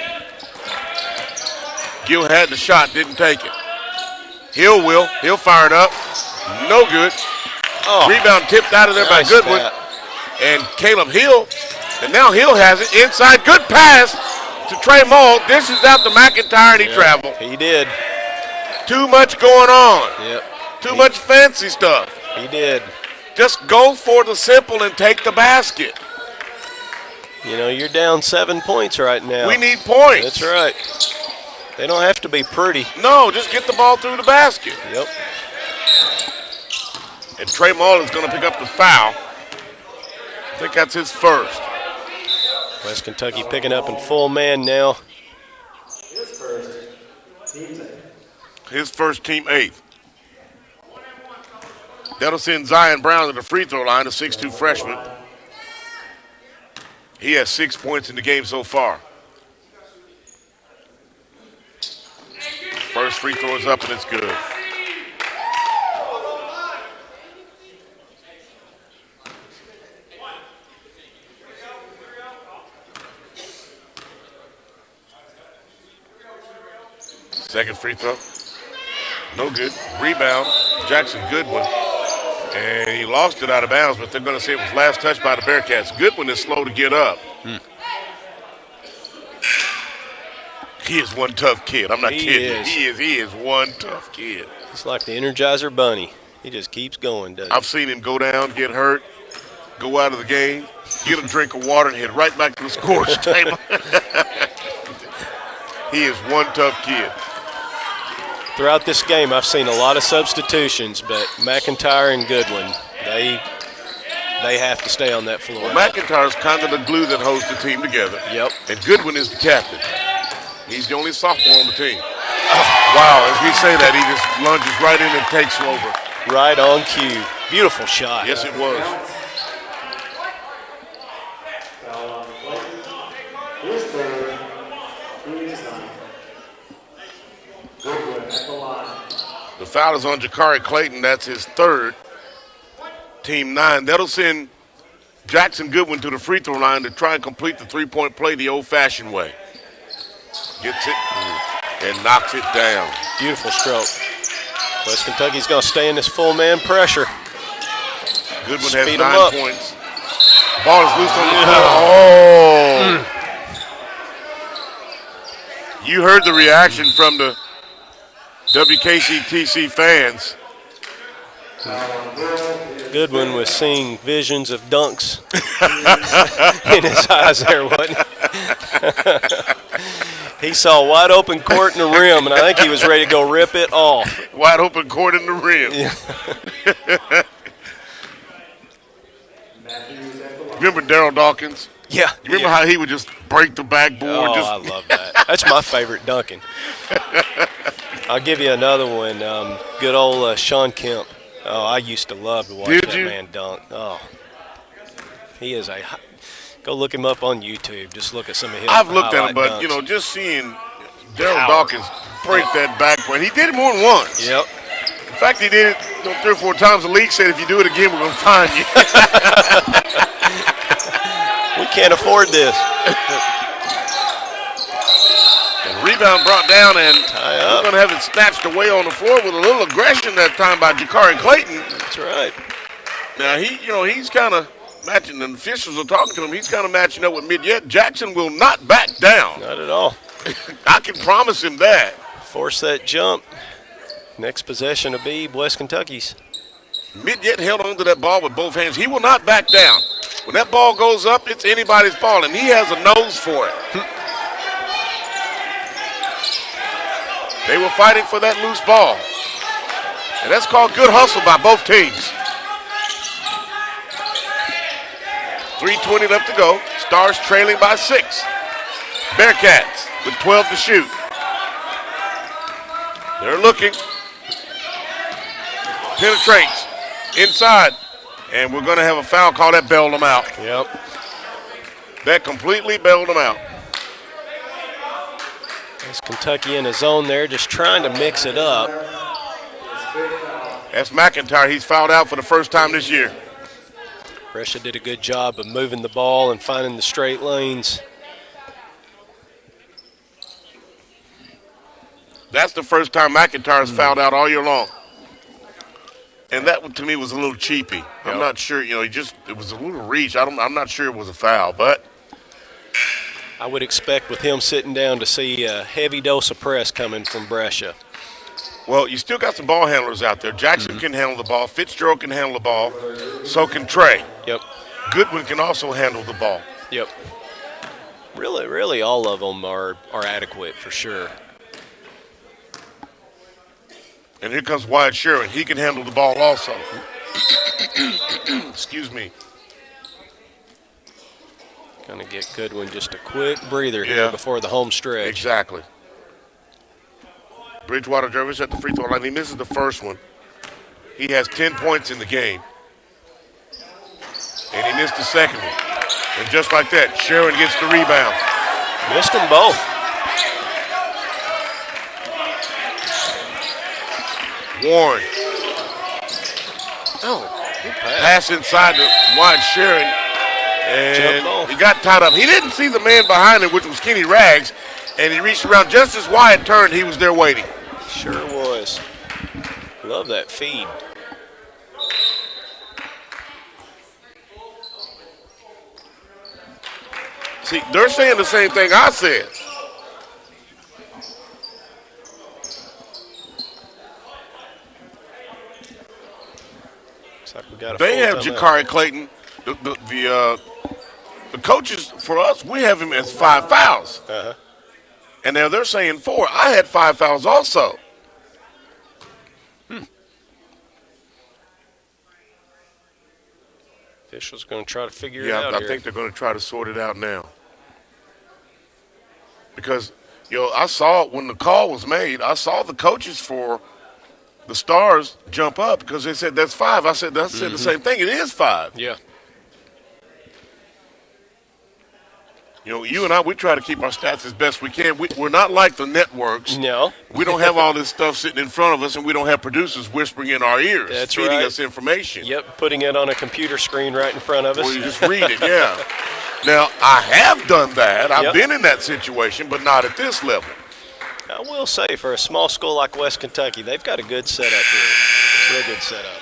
Gill had the shot, didn't take it. Hill will. He'll fire it up. No good. Oh, rebound tipped out of there by nice Goodwin. stat. And Caleb Hill. And now Hill has it inside. Good pass to Trey Mull. Dishes out to McIntyre, and he traveled. He did. Too much going on. Yep. Too much fancy stuff. He did. Just go for the simple and take the basket. You know, you're down 7 points right now. We need points. That's right. They don't have to be pretty. No, just get the ball through the basket. Yep. And Trey Mull is going to pick up the foul. I think that's his first. West Kentucky picking up in full man now. His first, team 8th. That'll send Zion Brown to the free throw line, a 6'2 freshman. He has 6 points in the game so far. First free throw is up and it's good. Second free throw. No good. Rebound, Jackson Goodwin. And he lost it out of bounds, but they're going to say it was last touch by the Bearcats. Goodwin is slow to get up. He is one tough kid. I'm not kidding. He is one tough kid. He's like the Energizer Bunny. He just keeps going, doesn't he? I've seen him go down, get hurt, go out of the game, get a drink of water, and head right back to the scorer's table. He is one tough kid. Throughout this game, I've seen a lot of substitutions, but McIntyre and Goodwin, they have to stay on that floor. Well, McIntyre's kind of the glue that holds the team together. Yep. And Goodwin is the captain. He's the only sophomore on the team. Wow, as we say that, he just lunges right in and takes over. Right on cue. Beautiful shot. Yes, it was. The foul is on Jakari Clayton. That's his third. Team 9. That'll send Jackson Goodwin to the free throw line to try and complete the three-point play the old-fashioned way. Gets it and knocks it down. Beautiful stroke. West Kentucky's going to stay in this full man pressure. Goodwin Speed has 9 points. Ball is loose on the floor. Oh! You heard the reaction from the WKCTC fans. Goodwin was seeing visions of dunks in his eyes there, wasn't he? He saw a wide open court in the rim, and I think he was ready to go rip it off. Wide open court in the rim. Yeah. Remember Daryl Dawkins? Yeah. You remember how he would just break the backboard? Oh, I love that. That's my favorite dunking. I'll give you another one. Good old Sean Kemp. Oh, I used to love to watch that man dunk. Oh, he is a. Go look him up on YouTube. Just look at some of his. I've looked at him, but dunks. you know, just seeing Daryl Dawkins break that backboard. He did it more than once. Yep. In fact, he did it 3 or 4 times. The league said if you do it again, we're going to fine you. We can't afford this. And rebound brought down, and we're going to have it snatched away on the floor with a little aggression that time by Jakari Clayton. That's right. Now, he's kind of matching, and officials are talking to him. He's kind of matching up with Mid-Yet. Jackson will not back down. Not at all. I can promise him that. Force that jump. Next possession will be West Kentucky's. Mid-Yet held on to that ball with both hands. He will not back down. When that ball goes up, it's anybody's ball, and he has a nose for it. They were fighting for that loose ball. And that's called good hustle by both teams. 3:20 left to go. Stars trailing by 6. Bearcats with 12 to shoot. They're looking. Penetrates inside. And we're going to have a foul call that bailed them out. Yep. That completely bailed them out. There's Kentucky in the zone there, just trying to mix it up. That's McIntyre. He's fouled out for the first time this year. Brescia did a good job of moving the ball and finding the straight lanes. That's the first time McIntyre's fouled out all year long. And that, to me, was a little cheapy. I'm not sure, it was a little reach. I'm not sure it was a foul, but. I would expect with him sitting down to see a heavy dose of press coming from Brescia. Well, you still got some ball handlers out there. Jackson can handle the ball. Fitzgerald can handle the ball. So can Trey. Yep. Goodwin can also handle the ball. Yep. Really, all of them are adequate for sure. And here comes Wyatt Sherwin. He can handle the ball also. Excuse me. Going to get Goodwin just a quick breather here before the home stretch. Exactly. Bridgewater Jervis at the free throw line. He misses the first one. He has 10 points in the game. And he missed the second one. And just like that, Sherwin gets the rebound. Missed them both. Warren. Pass inside to Wyatt Sherwin. And he got tied up. He didn't see the man behind him, which was Kenny Rags, and he reached around just as Wyatt turned. He was there waiting. Sure was. Love that feed. See, they're saying the same thing I said. Looks like we got a they have Jakari Clayton. The coaches, for us, we have him as 5 fouls. Uh-huh. And now they're saying 4. I had 5 fouls also. Officials going to try to figure it out I here. think they're going to try to sort it out now. Because, I saw when the call was made, I saw the coaches for the Stars jump up because they said that's 5. I said the same thing. It is 5. Yeah. You know, you and I, we try to keep our stats as best we can. We're not like the networks. No. We don't have all this stuff sitting in front of us, and we don't have producers whispering in our ears, That's feeding right. us information. Yep, putting it on a computer screen right in front of us. Well, you just read it, yeah. Now, I have done that. I've been in that situation, but not at this level. I will say, for a small school like West Kentucky, they've got a good setup here. Real good setup.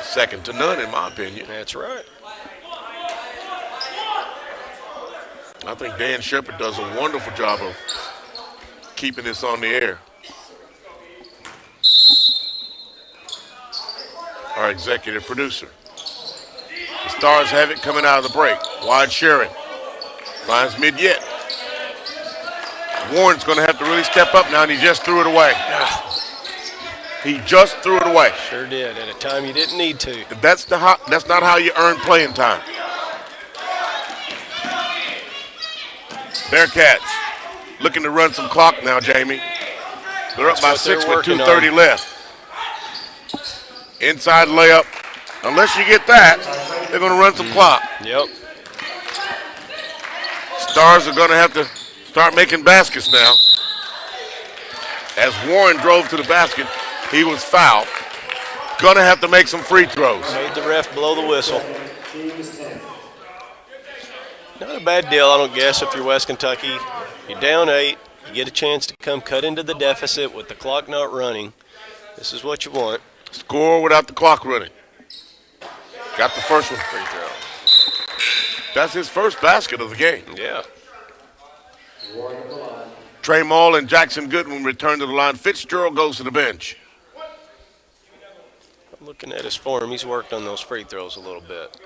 Second to none, in my opinion. That's right. I think Dan Shepard does a wonderful job of keeping this on the air. Our executive producer. The Stars have it coming out of the break. Wide Sharon finds Mid-Yet. Warren's going to have to really step up now, and he just threw it away. He just threw it away. Sure did, at a time you didn't need to. That's not how you earn playing time. Bearcats looking to run some clock now, Jamie. They're up by 6 with 2:30 left. Inside layup. Unless you get that, they're going to run some clock. Yep. Stars are going to have to start making baskets now. As Warren drove to the basket, he was fouled. Going to have to make some free throws. Made the ref blow the whistle. Not a bad deal, I don't guess, if you're West Kentucky. You're down 8. You get a chance to come cut into the deficit with the clock not running. This is what you want. Score without the clock running. Got the first one. Free throw. That's his first basket of the game. Yeah. Trey Mall and Jackson Goodwin return to the line. Fitzgerald goes to the bench. Looking at his form, he's worked on those free throws a little bit.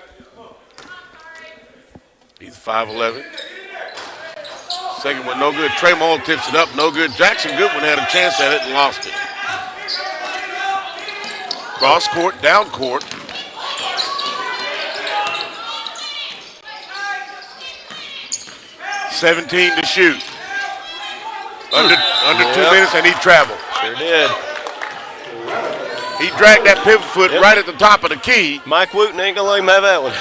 He's 5'11". Second one, no good. Trey Mall tips it up, no good. Jackson Goodwin had a chance at it and lost it. Cross court, down court. $17 to shoot. Under 2 minutes, and he traveled. Sure did. He dragged that pivot foot right at the top of the key. Mike Wooten ain't gonna let him have that one.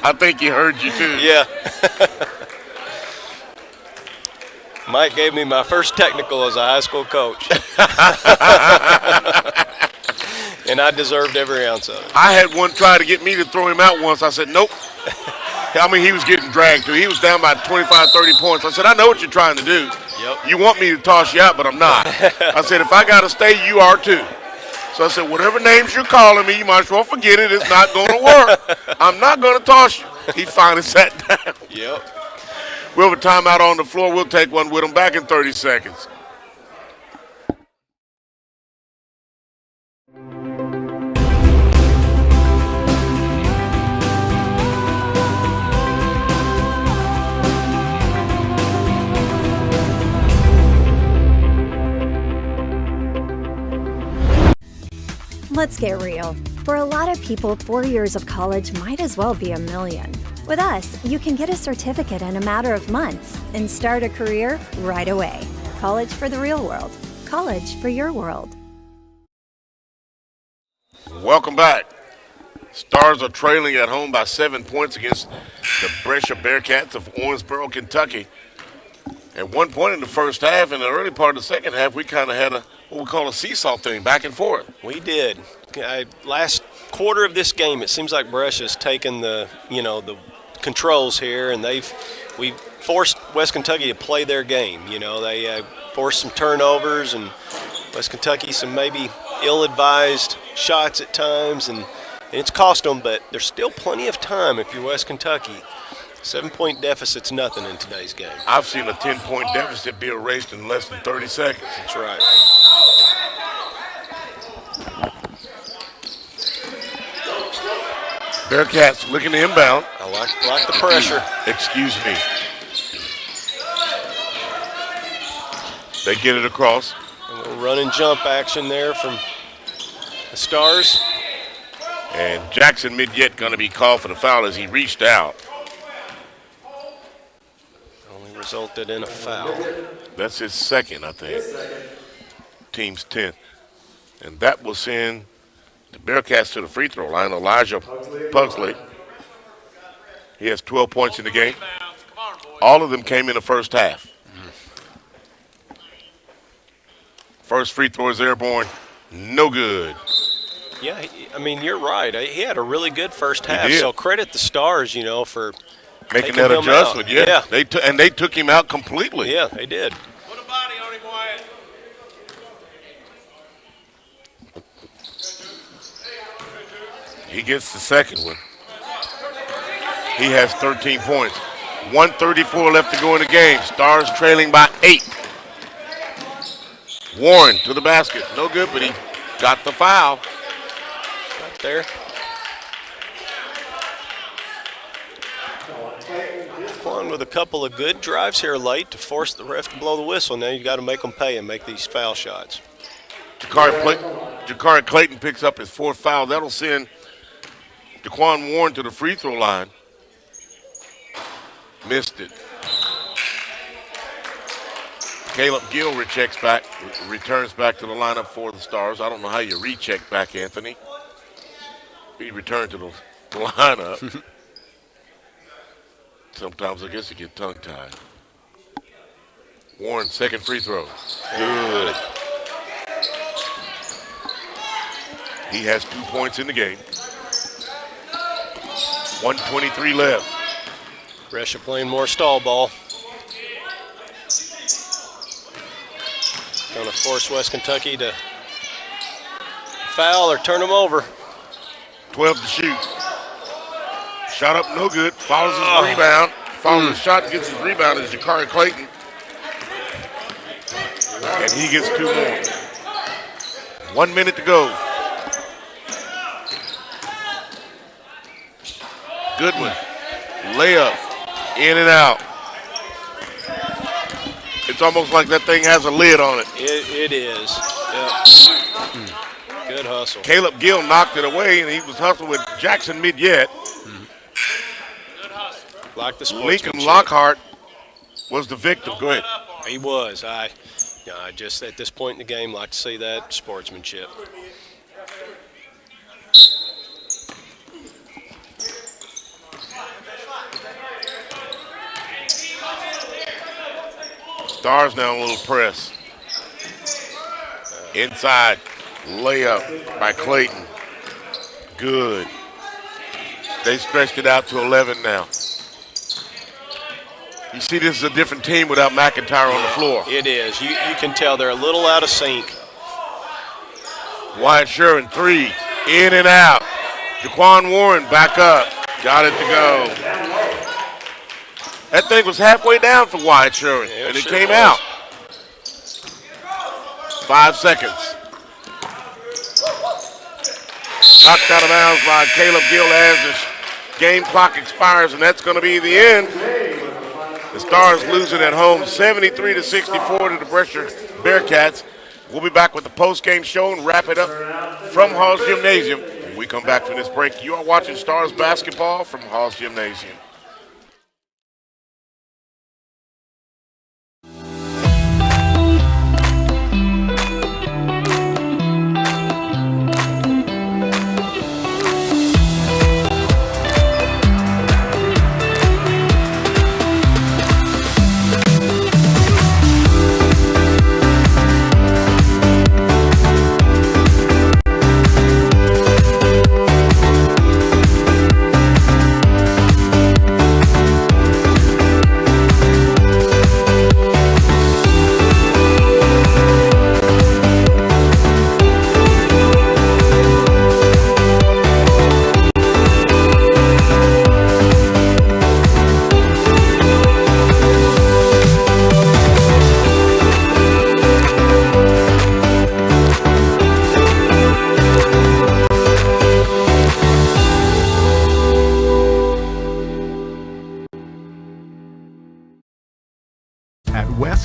I think he heard you too. Yeah. Mike gave me my first technical as a high school coach. And I deserved every ounce of it. I had one try to get me to throw him out once. I said, nope. I mean, he was getting dragged too. He was down by 25, 30 points. I said, I know what you're trying to do. Yep. You want me to toss you out, but I'm not. I said, if I got to stay, you are too. So I said, whatever names you're calling me, you might as well forget it. It's not going to work. I'm not going to toss you. He finally sat down. Yep. We'll have a timeout on the floor. We'll take one with him back in 30 seconds. Let's get real. For a lot of people, 4 years of college might as well be a million. With us, you can get a certificate in a matter of months and start a career right away. College for the real world. College for your world. Welcome back. Stars are trailing at home by 7 points against the Brescia Bearcats of Owensboro, Kentucky. At one point in the first half, in the early part of the second half, we kind of had what we call a seesaw thing, back and forth. We did. Last quarter of this game, it seems like Brescia's taken the controls here, and we forced West Kentucky to play their game. They forced some turnovers, and West Kentucky some maybe ill-advised shots at times, and it's cost them. But there's still plenty of time if you're West Kentucky. 7-point deficit's nothing in today's game. I've seen a 10-point deficit be erased in less than 30 seconds. That's right. Bearcats looking to inbound. I like the pressure. Excuse me. They get it across. A little run and jump action there from the Stars. And Jackson Mid-Yet going to be called for the foul as he reached out. Only resulted in a foul. That's his second, I think. Team's 10th. And that will send the Bearcats to the free throw line. Elijah Pugsley He has 12 points in the game. All of them came in the first half. First free throw is airborne. No good. Yeah, I mean, you're right. He had a really good first half. He did. So credit the Stars, for making taking that him adjustment. out. Yeah. They took him out completely. Yeah, they did. He gets the second one. He has 13 points. 1:34 left to go in the game. Stars trailing by 8. Warren to the basket. No good, but he got the foul. Right there. Quan with a couple of good drives here late to force the ref to blow the whistle. Now you got to make them pay and make these foul shots. Jakari Clayton picks up his 4th foul. That'll send Daquan Warren to the free throw line. Missed it. Caleb Gill returns back to the lineup for the Stars. I don't know how you recheck back, Anthony. He returned to the lineup. Sometimes I guess you get tongue-tied. Warren, second free throw. Good. He has 2 points in the game. 1:23 left. Brescia playing more stall ball. Going to force West Kentucky to foul or turn them over. 12 to shoot. Shot up, no good. Follows his rebound. Follows his shot, gets his rebound is Jakari Clayton. And he gets 2 more. 1 minute to go. Goodwin, layup, in and out. It's almost like that thing has a lid on it. It is. Yep. Good hustle. Caleb Gill knocked it away, and he was hustling with Jackson Midyet. Like the sportsmanship. Lincoln Lockhart was the victim. Go ahead. He was. I just at this point in the game like to see that sportsmanship. Stars now a little press. Inside layup by Clayton. Good. They stretched it out to 11 now. You see, this is a different team without McIntyre on the floor. It is. You can tell they're a little out of sync. Wyatt Sherwin, 3, in and out. Daquan Warren back up. Got it to go. That thing was halfway down for Wyatt Sherwin, and it came out. 5 seconds. Knocked out of bounds by Caleb Gill as the game clock expires, and that's going to be the end. The Stars losing at home 73-64 to the Brescia Bearcats. We'll be back with the post-game show and wrap it up from Haws Gymnasium. When we come back from this break, you are watching Stars basketball from Haws Gymnasium.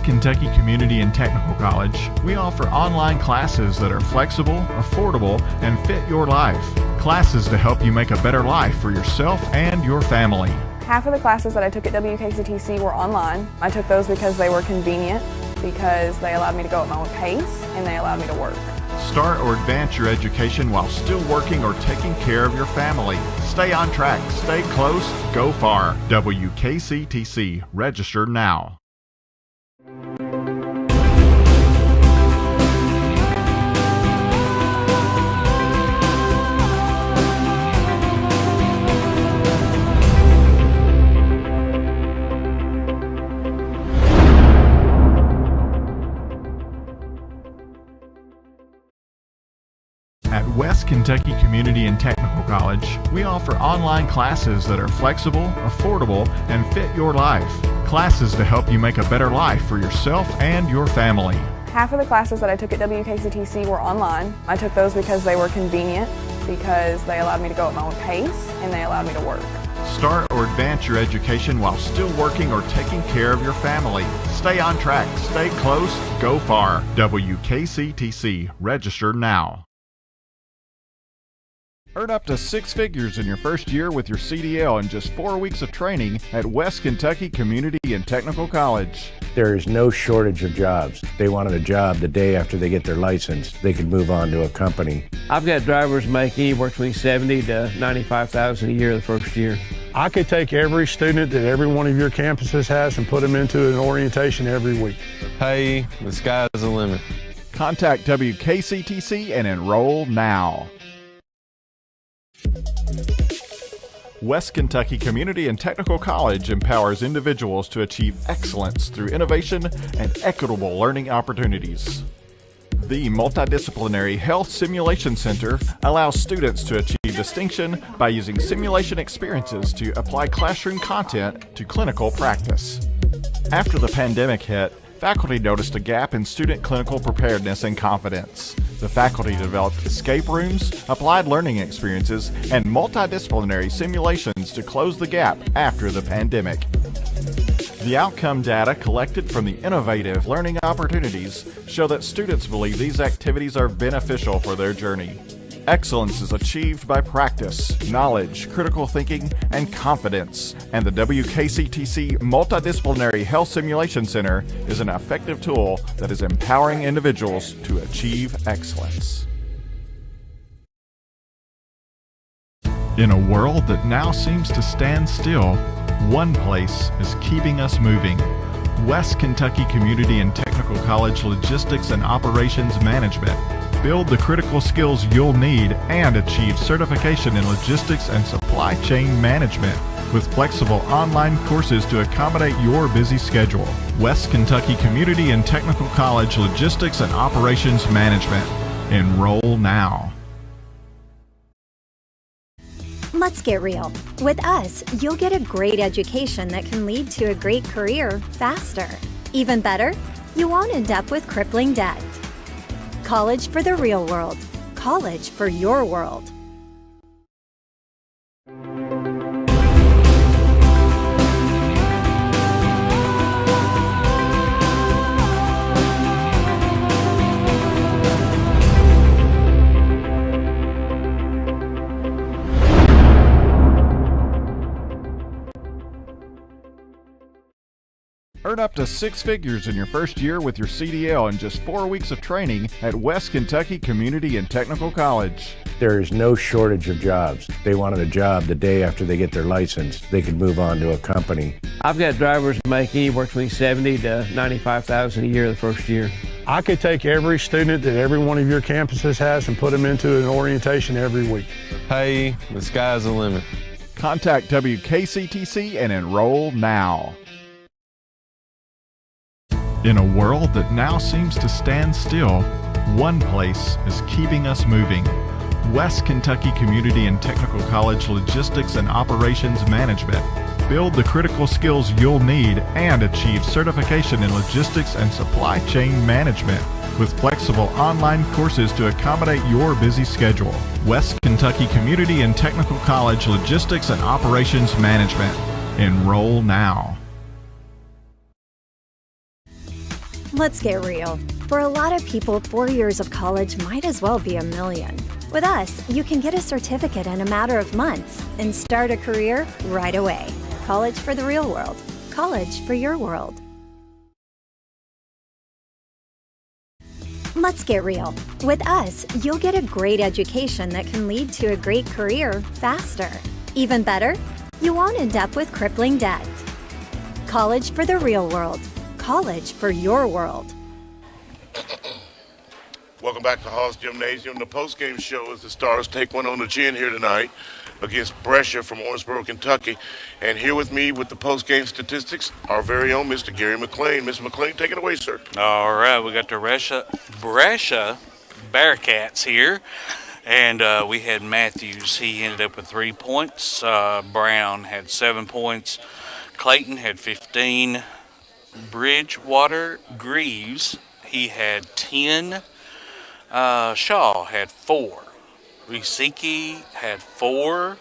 Kentucky Community and Technical College, we offer online classes that are flexible, affordable, and fit your life. Classes to help you make a better life for yourself and your family. Half of the classes that I took at WKCTC were online. I took those because they were convenient, because they allowed me to go at my own pace, and they allowed me to work. Start or advance your education while still working or taking care of your family. Stay on track, stay close, go far. WKCTC. Register now. At West Kentucky Community and Technical College, we offer online classes that are flexible, affordable, and fit your life. Classes to help you make a better life for yourself and your family. Half of the classes that I took at WKCTC were online. I took those because they were convenient, because they allowed me to go at my own pace, and they allowed me to work. Start or advance your education while still working or taking care of your family. Stay on track, stay close, go far. WKCTC. Register now. Earn up to 6 figures in your first year with your CDL in just 4 weeks of training at West Kentucky Community and Technical College. There is no shortage of jobs. They wanted a job the day after they get their license. They could move on to a company. I've got drivers make anywhere between $70,000 to $95,000 a year the first year. I could take every student that every one of your campuses has and put them into an orientation every week. Hey, the sky's the limit. Contact WKCTC and enroll now. West Kentucky Community and Technical College empowers individuals to achieve excellence through innovation and equitable learning opportunities. The Multidisciplinary Health Simulation Center allows students to achieve distinction by using simulation experiences to apply classroom content to clinical practice. After the pandemic hit, faculty noticed a gap in student clinical preparedness and confidence. The faculty developed escape rooms, applied learning experiences, and multidisciplinary simulations to close the gap after the pandemic. The outcome data collected from the innovative learning opportunities show that students believe these activities are beneficial for their journey. Excellence is achieved by practice, knowledge, critical thinking, and confidence. And the WKCTC Multidisciplinary Health Simulation Center is an effective tool that is empowering individuals to achieve excellence. In a world that now seems to stand still, one place is keeping us moving. West Kentucky Community and Technical College Logistics and Operations Management. Build the critical skills you'll need and achieve certification in logistics and supply chain management with flexible online courses to accommodate your busy schedule. West Kentucky Community and Technical College Logistics and Operations Management. Enroll now. Let's get real. With us, you'll get a great education that can lead to a great career faster. Even better, you won't end up with crippling debt. College for the real world. College for your world. Earn up to 6 figures in your first year with your CDL in just 4 weeks of training at West Kentucky Community and Technical College. There is no shortage of jobs. They wanted a job the day after they get their license. They could move on to a company. I've got drivers make anywhere between $70,000 to $95,000 a year the first year. I could take every student that every one of your campuses has and put them into an orientation every week. Hey, the sky's the limit. Contact WKCTC and enroll now. In a world that now seems to stand still, one place is keeping us moving. West Kentucky Community and Technical College Logistics and Operations Management. Build the critical skills you'll need and achieve certification in logistics and supply chain management with flexible online courses to accommodate your busy schedule. West Kentucky Community and Technical College Logistics and Operations Management. Enroll now. Let's get real. For a lot of people, 4 years of college might as well be a million. With us, you can get a certificate in a matter of months and start a career right away. College for the real world. College for your world. Let's get real. With us, you'll get a great education that can lead to a great career faster. Even better, you won't end up with crippling debt. College for the real world. College for your world. Welcome back to Haws Gymnasium. The post-game show as the Stars take one on the chin here tonight against Brescia from Owensboro, Kentucky. And here with me with the post-game statistics, our very own Mr. Gary McLean. Mr. McLean, take it away, sir. All right, we got the Brescia Bearcats here. And we had Matthews. He ended up with 3 points. Brown had 7 points. Clayton had 15. Bridgewater Greaves, he had 10. Shaw had 4. Risiki had 4.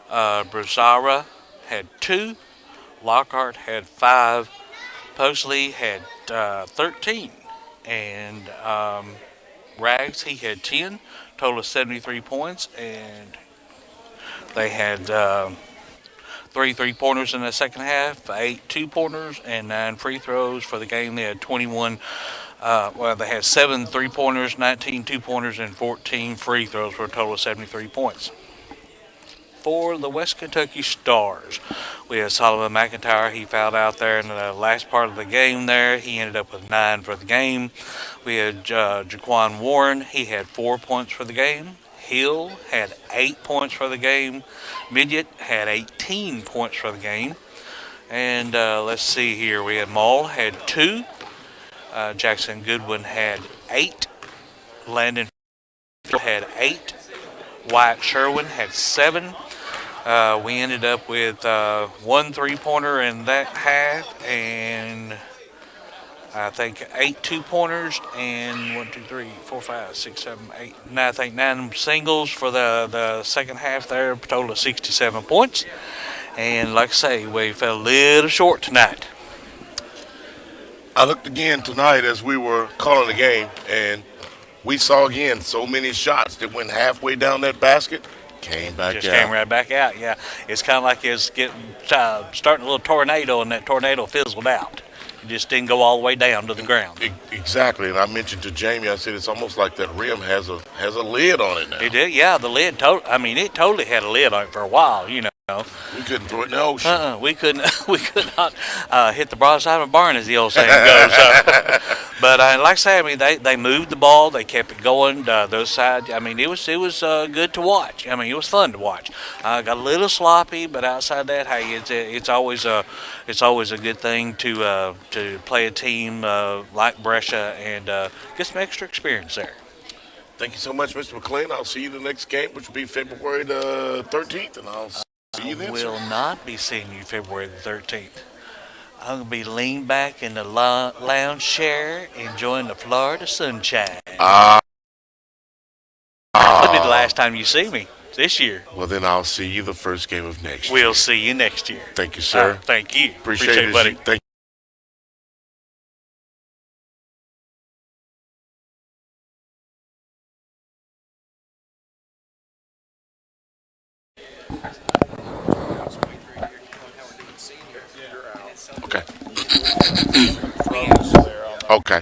Brazara had 2. Lockhart had 5. Posley had 13. And Rags, he had 10. Total of 73 points. And they had 3 3-pointers in the second half, 8 2-pointers, and 9 free throws. For the game, they had 21. They had 7 3-pointers, 19 2-pointers, and 14 free throws for a total of 73 points. For the West Kentucky Stars, we had Solomon McIntyre. He fouled out there in the last part of the game there. He ended up with 9 for the game. We had Jaquan Warren. He had 4 points for the game. Hill had 8 points for the game. Midget had 18 points for the game. And let's see here. We had Maul had 2. Jackson Goodwin had 8. Landon had 8. Wyatt Sherwin had 7. We ended up with 1 3-pointer in that half, and I think 8 2-pointers, and 1, 2, 3, 4, 5, 6, 7, 8. And I think 9 singles for the second half there, a total of 67 points. And like I say, we fell a little short tonight. I looked again tonight as we were calling the game, and we saw again so many shots that went halfway down that basket, came back Just out. came right back out, yeah. It's kind of like it's getting starting a little tornado, and that tornado fizzled out. It just didn't go all the way down to the ground. Exactly, and I mentioned to Jamie, I said it's almost like that rim has a lid on it now. It did, yeah. The lid, it totally had a lid on it for a while, you know. We couldn't throw it in the ocean. We could not hit the broadside of a barn, as the old saying goes. But like I say, I mean, they moved the ball, they kept it going. The other side, I mean, it was good to watch. I mean, it was fun to watch. Got a little sloppy, but outside that, hey, it's always a good thing to play a team like Brescia and get some extra experience there. Thank you so much, Mr. McLean. I'll see you in the next game, which will be February the 13th, and I'll see you then. I will not be seeing you February the 13th. I'm going to be leaned back in the lounge chair enjoying the Florida sunshine. That'll be the last time you see me this year. Well, then I'll see you the first game of next year. We'll see you next year. Thank you, sir. Thank you. Appreciate it, buddy. Thank you. Okay. Okay.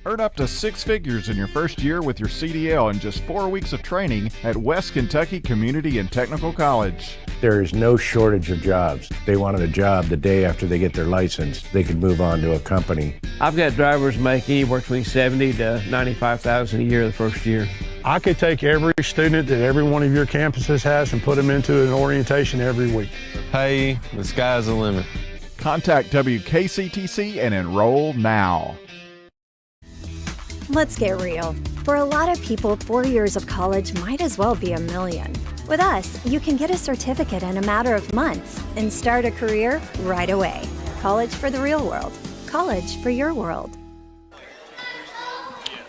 Earn up to 6 figures in your first year with your CDL in just 4 weeks of training at West Kentucky Community and Technical College. There is no shortage of jobs. They wanted a job the day after they get their license. They could move on to a company. I've got drivers make anywhere between $70,000 to $95,000 a year the first year. I could take every student that every one of your campuses has and put them into an orientation every week. Hey, the sky's the limit. Contact WKCTC and enroll now. Let's get real. For a lot of people, 4 years of college might as well be a million. With us, you can get a certificate in a matter of months and start a career right away. College for the real world. College for your world.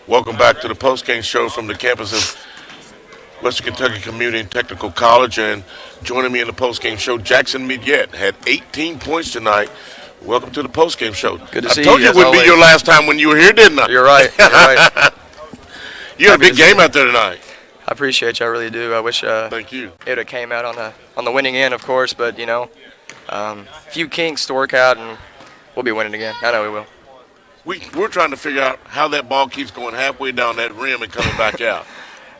Welcome back to the post-game show from the campus of Western Kentucky Community and Technical College. And joining me in the post-game show, Jackson Midget had 18 points tonight. Welcome to the post-game show. Good to see you. I told you it wouldn't be your last time when you were here, didn't I? You're right. You're right. You had a big game out there tonight. I appreciate you. I really do. I wish Thank you. It would have came out on the winning end, of course, but, you know, a few kinks to work out, and we'll be winning again. I know we will. We're trying to figure out how that ball keeps going halfway down that rim and coming back out.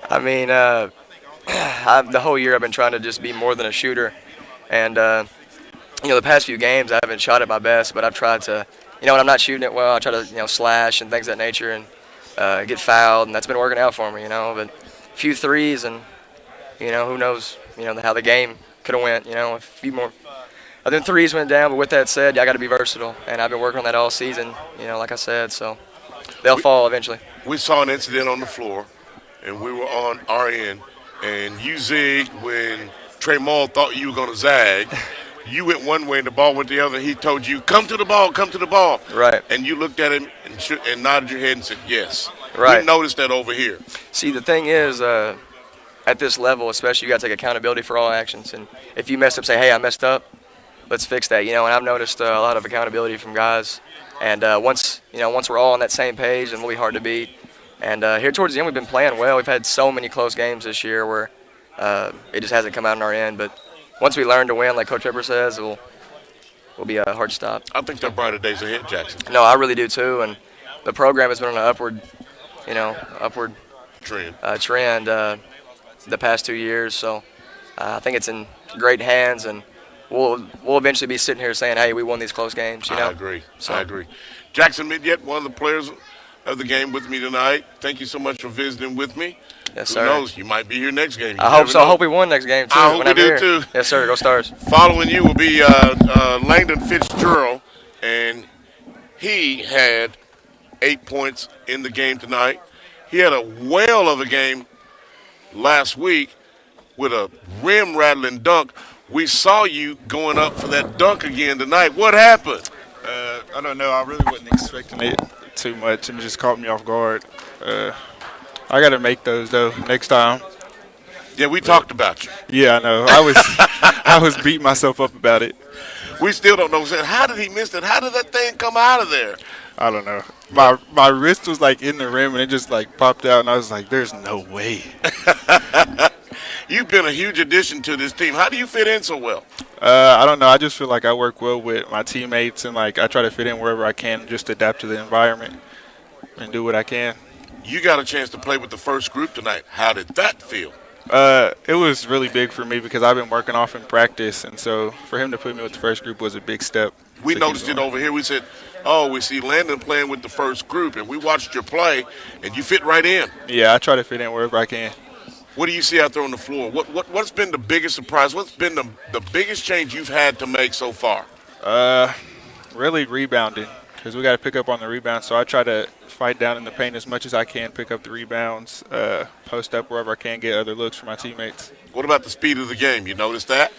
I mean, the whole year I've been trying to just be more than a shooter. And, the past few games I haven't shot at my best, but I've tried to, when I'm not shooting it well, I try to, slash and things of that nature and get fouled, and that's been working out for me, But a few threes and, who knows, how the game could have went, a few more. Then threes went down, but with that said, I got to be versatile, and I've been working on that all season, like I said, so they'll fall eventually. We saw an incident on the floor, and we were on our end, and you zigged when Trey Maul thought you were going to zag. You went one way and the ball went the other. He told you, come to the ball, come to the ball. Right. And you looked at him and nodded your head and said, yes. Right. We noticed that over here. See, the thing is, at this level, especially, you got to take accountability for all actions. And if you mess up, say, hey, I messed up, let's fix that. And I've noticed a lot of accountability from guys. And once we're all on that same page, then we'll be hard to beat. And here towards the end, we've been playing well. We've had so many close games this year where it just hasn't come out on our end. But once we learn to win, like Coach Pepper says, we'll be a hard stop. I think there are brighter days ahead, Jackson. No, I really do too. And the program has been on an upward trend the past 2 years. So I think it's in great hands, and we'll eventually be sitting here saying, hey, we won these close games. I agree. I agree. Jackson Midget, one of the players of the game with me tonight. Thank you so much for visiting with me. Yes, sir. Who knows? You might be here next game. I hope so. I hope we won next game, too. I hope we do, too. Yes, sir. Go Stars. Following you will be Langdon Fitzgerald, and he had 8 points in the game tonight. He had a whale of a game last week with a rim-rattling dunk. We saw you going up for that dunk again tonight. What happened? I don't know. I really wasn't expecting it too much, and it just caught me off guard. I got to make those, though, next time. Yeah, we talked about you. Yeah, I know. I was beating myself up about it. We still don't know. How did he miss it? How did that thing come out of there? I don't know. My wrist was, in the rim, and it just, popped out, and I was like, there's no way. You've been a huge addition to this team. How do you fit in so well? I don't know. I just feel like I work well with my teammates, and, I try to fit in wherever I can, just adapt to the environment and do what I can. You got a chance to play with the first group tonight. How did that feel? It was really big for me because I've been working off in practice, and so for him to put me with the first group was a big step. We noticed it over here. We said, we see Landon playing with the first group, and we watched your play, and you fit right in. Yeah, I try to fit in wherever I can. What do you see out there on the floor? What's been the biggest surprise? What's been the biggest change you've had to make so far? Really rebounding, because we got to pick up on the rebound, so I try to fight down in the paint as much as I can, pick up the rebounds, post up wherever I can, get other looks for my teammates. What about the speed of the game? You noticed that?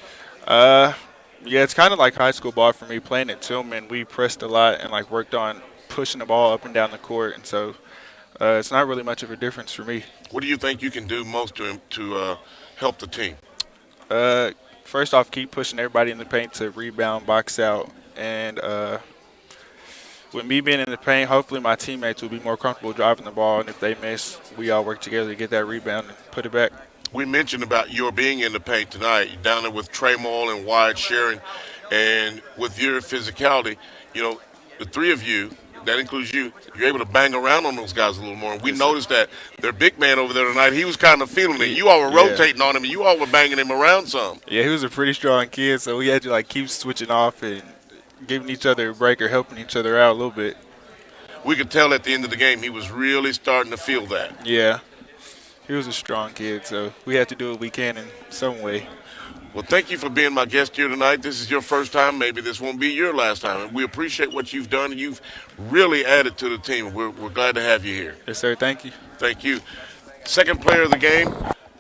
Yeah, it's kind of like high school ball for me. Playing at Tillman, we pressed a lot and worked on pushing the ball up and down the court, and so it's not really much of a difference for me. What do you think you can do most to help the team? First off, keep pushing everybody in the paint to rebound, box out, and with me being in the paint, hopefully my teammates will be more comfortable driving the ball, and if they miss, we all work together to get that rebound and put it back. We mentioned about your being in the paint tonight. You're down there with Trey Maul and Wyatt sharing, and with your physicality, the three of you, that includes you, you're able to bang around on those guys a little more. And we noticed that their big man over there tonight, he was kind of feeling it. You all were rotating on him, and you all were banging him around some. Yeah, he was a pretty strong kid, so we had to keep switching off and giving each other a break or helping each other out a little bit. We could tell at the end of the game he was really starting to feel that. Yeah. He was a strong kid, so we had to do what we can in some way. Well, thank you for being my guest here tonight. This is your first time. Maybe this won't be your last time. And we appreciate what you've done, and you've really added to the team. We're glad to have you here. Yes, sir. Thank you. Thank you. Second player of the game,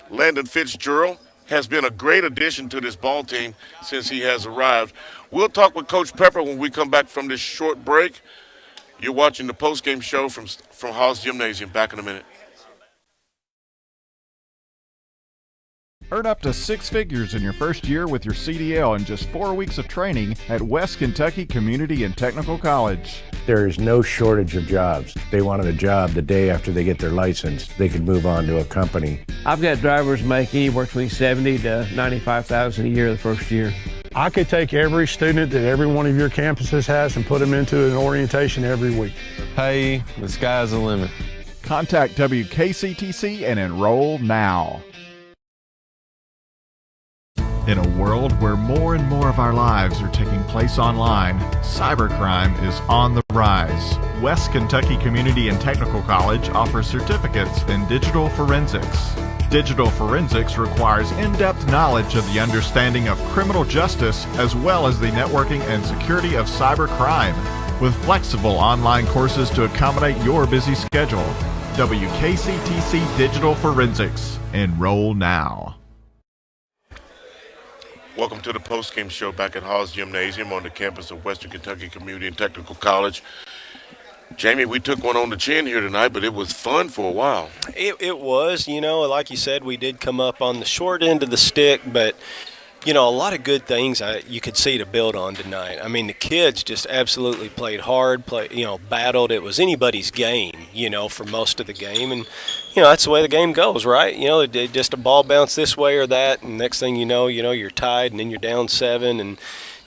Landon Fitzgerald, has been a great addition to this ball team since he has arrived. We'll talk with Coach Pepper when we come back from this short break. You're watching the postgame show from Haws Gymnasium. Back in a minute. Earn up to 6 figures in your first year with your CDL in just 4 weeks of training at West Kentucky Community and Technical College. There is no shortage of jobs. They wanted a job the day after they get their license. They could move on to a company. I've got drivers make anywhere between $70,000 to $95,000 a year the first year. I could take every student that every one of your campuses has and put them into an orientation every week. Hey, the sky's the limit. Contact WKCTC and enroll now. In a world where more and more of our lives are taking place online, cybercrime is on the rise. West Kentucky Community and Technical College offers certificates in digital forensics. Digital forensics requires in-depth knowledge of the understanding of criminal justice as well as the networking and security of cybercrime, with flexible online courses to accommodate your busy schedule. WKCTC Digital Forensics. Enroll now. Welcome to the post-game show back at Haws Gymnasium on the campus of Western Kentucky Community and Technical College. Jamie, we took one on the chin here tonight, but it was fun for a while. It was, like you said, we did come up on the short end of the stick, but, a lot of good things you could see to build on tonight. I mean, the kids just absolutely played hard, battled. It was anybody's game, for most of the game. And, that's the way the game goes, right? Just a ball bounce this way or that, and next thing you know, you're tied, and then you're down 7. And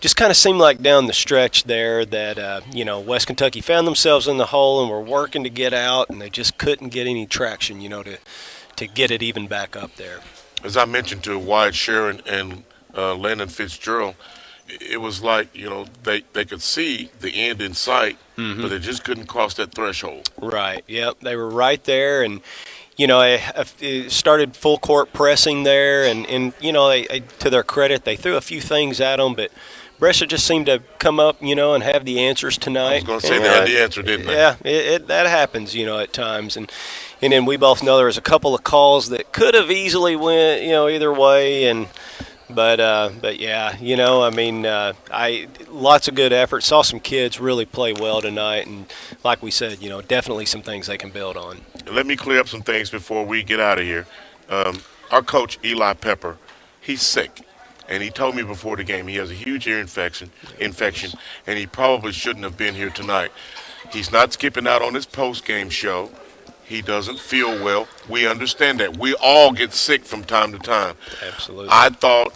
just kind of seemed like down the stretch there that, West Kentucky found themselves in the hole and were working to get out, and they just couldn't get any traction, to get it even back up there. As I mentioned to Wyatt Sharon and Landon Fitzgerald, it was like, they could see the end in sight, but they just couldn't cross that threshold. Right, yep. They were right there, and, I started full court pressing there, and to their credit, they threw a few things at them, but Brescia just seemed to come up, and have the answers tonight. I was going to say they had the answer, didn't they? Yeah, that happens, at times. And then we both know there was a couple of calls that could have easily went, either way. But yeah, lots of good effort. Saw some kids really play well tonight. And like we said, definitely some things they can build on. Let me clear up some things before we get out of here. Our coach, Eli Pepper, he's sick. And he told me before the game he has a huge ear infection, and he probably shouldn't have been here tonight. He's not skipping out on his post-game show. He doesn't feel well. We understand that. We all get sick from time to time. Absolutely. I thought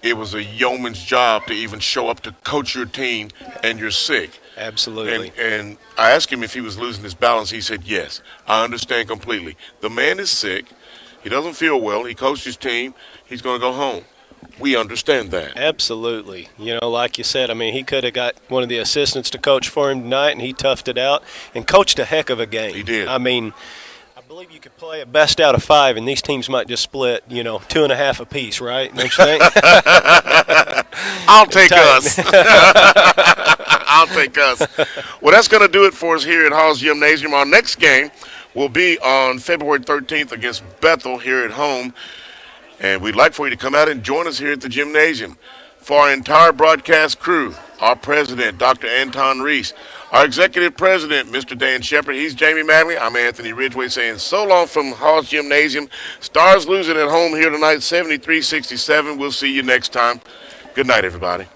it was a yeoman's job to even show up to coach your team, and you're sick. Absolutely. And I asked him if he was losing his balance. He said, yes. I understand completely. The man is sick. He doesn't feel well. He coached his team. He's going to go home. We understand that. Absolutely. Like you said, he could have got one of the assistants to coach for him tonight, and he toughed it out and coached a heck of a game. He did. I believe you could play a best out of 5, and these teams might just split, 2.5 apiece, right? Don't you think? I'll take us. I'll take us. Well, that's going to do it for us here at Haws Gymnasium. Our next game will be on February 13th against Bethel here at home. And we'd like for you to come out and join us here at the gymnasium. For our entire broadcast crew, our president, Dr. Anton Reese, our executive president, Mr. Dan Shepard, he's Jamie Madley. I'm Anthony Ridgway saying so long from Haws Gymnasium. Stars losing at home here tonight, 73-67. We'll see you next time. Good night, everybody.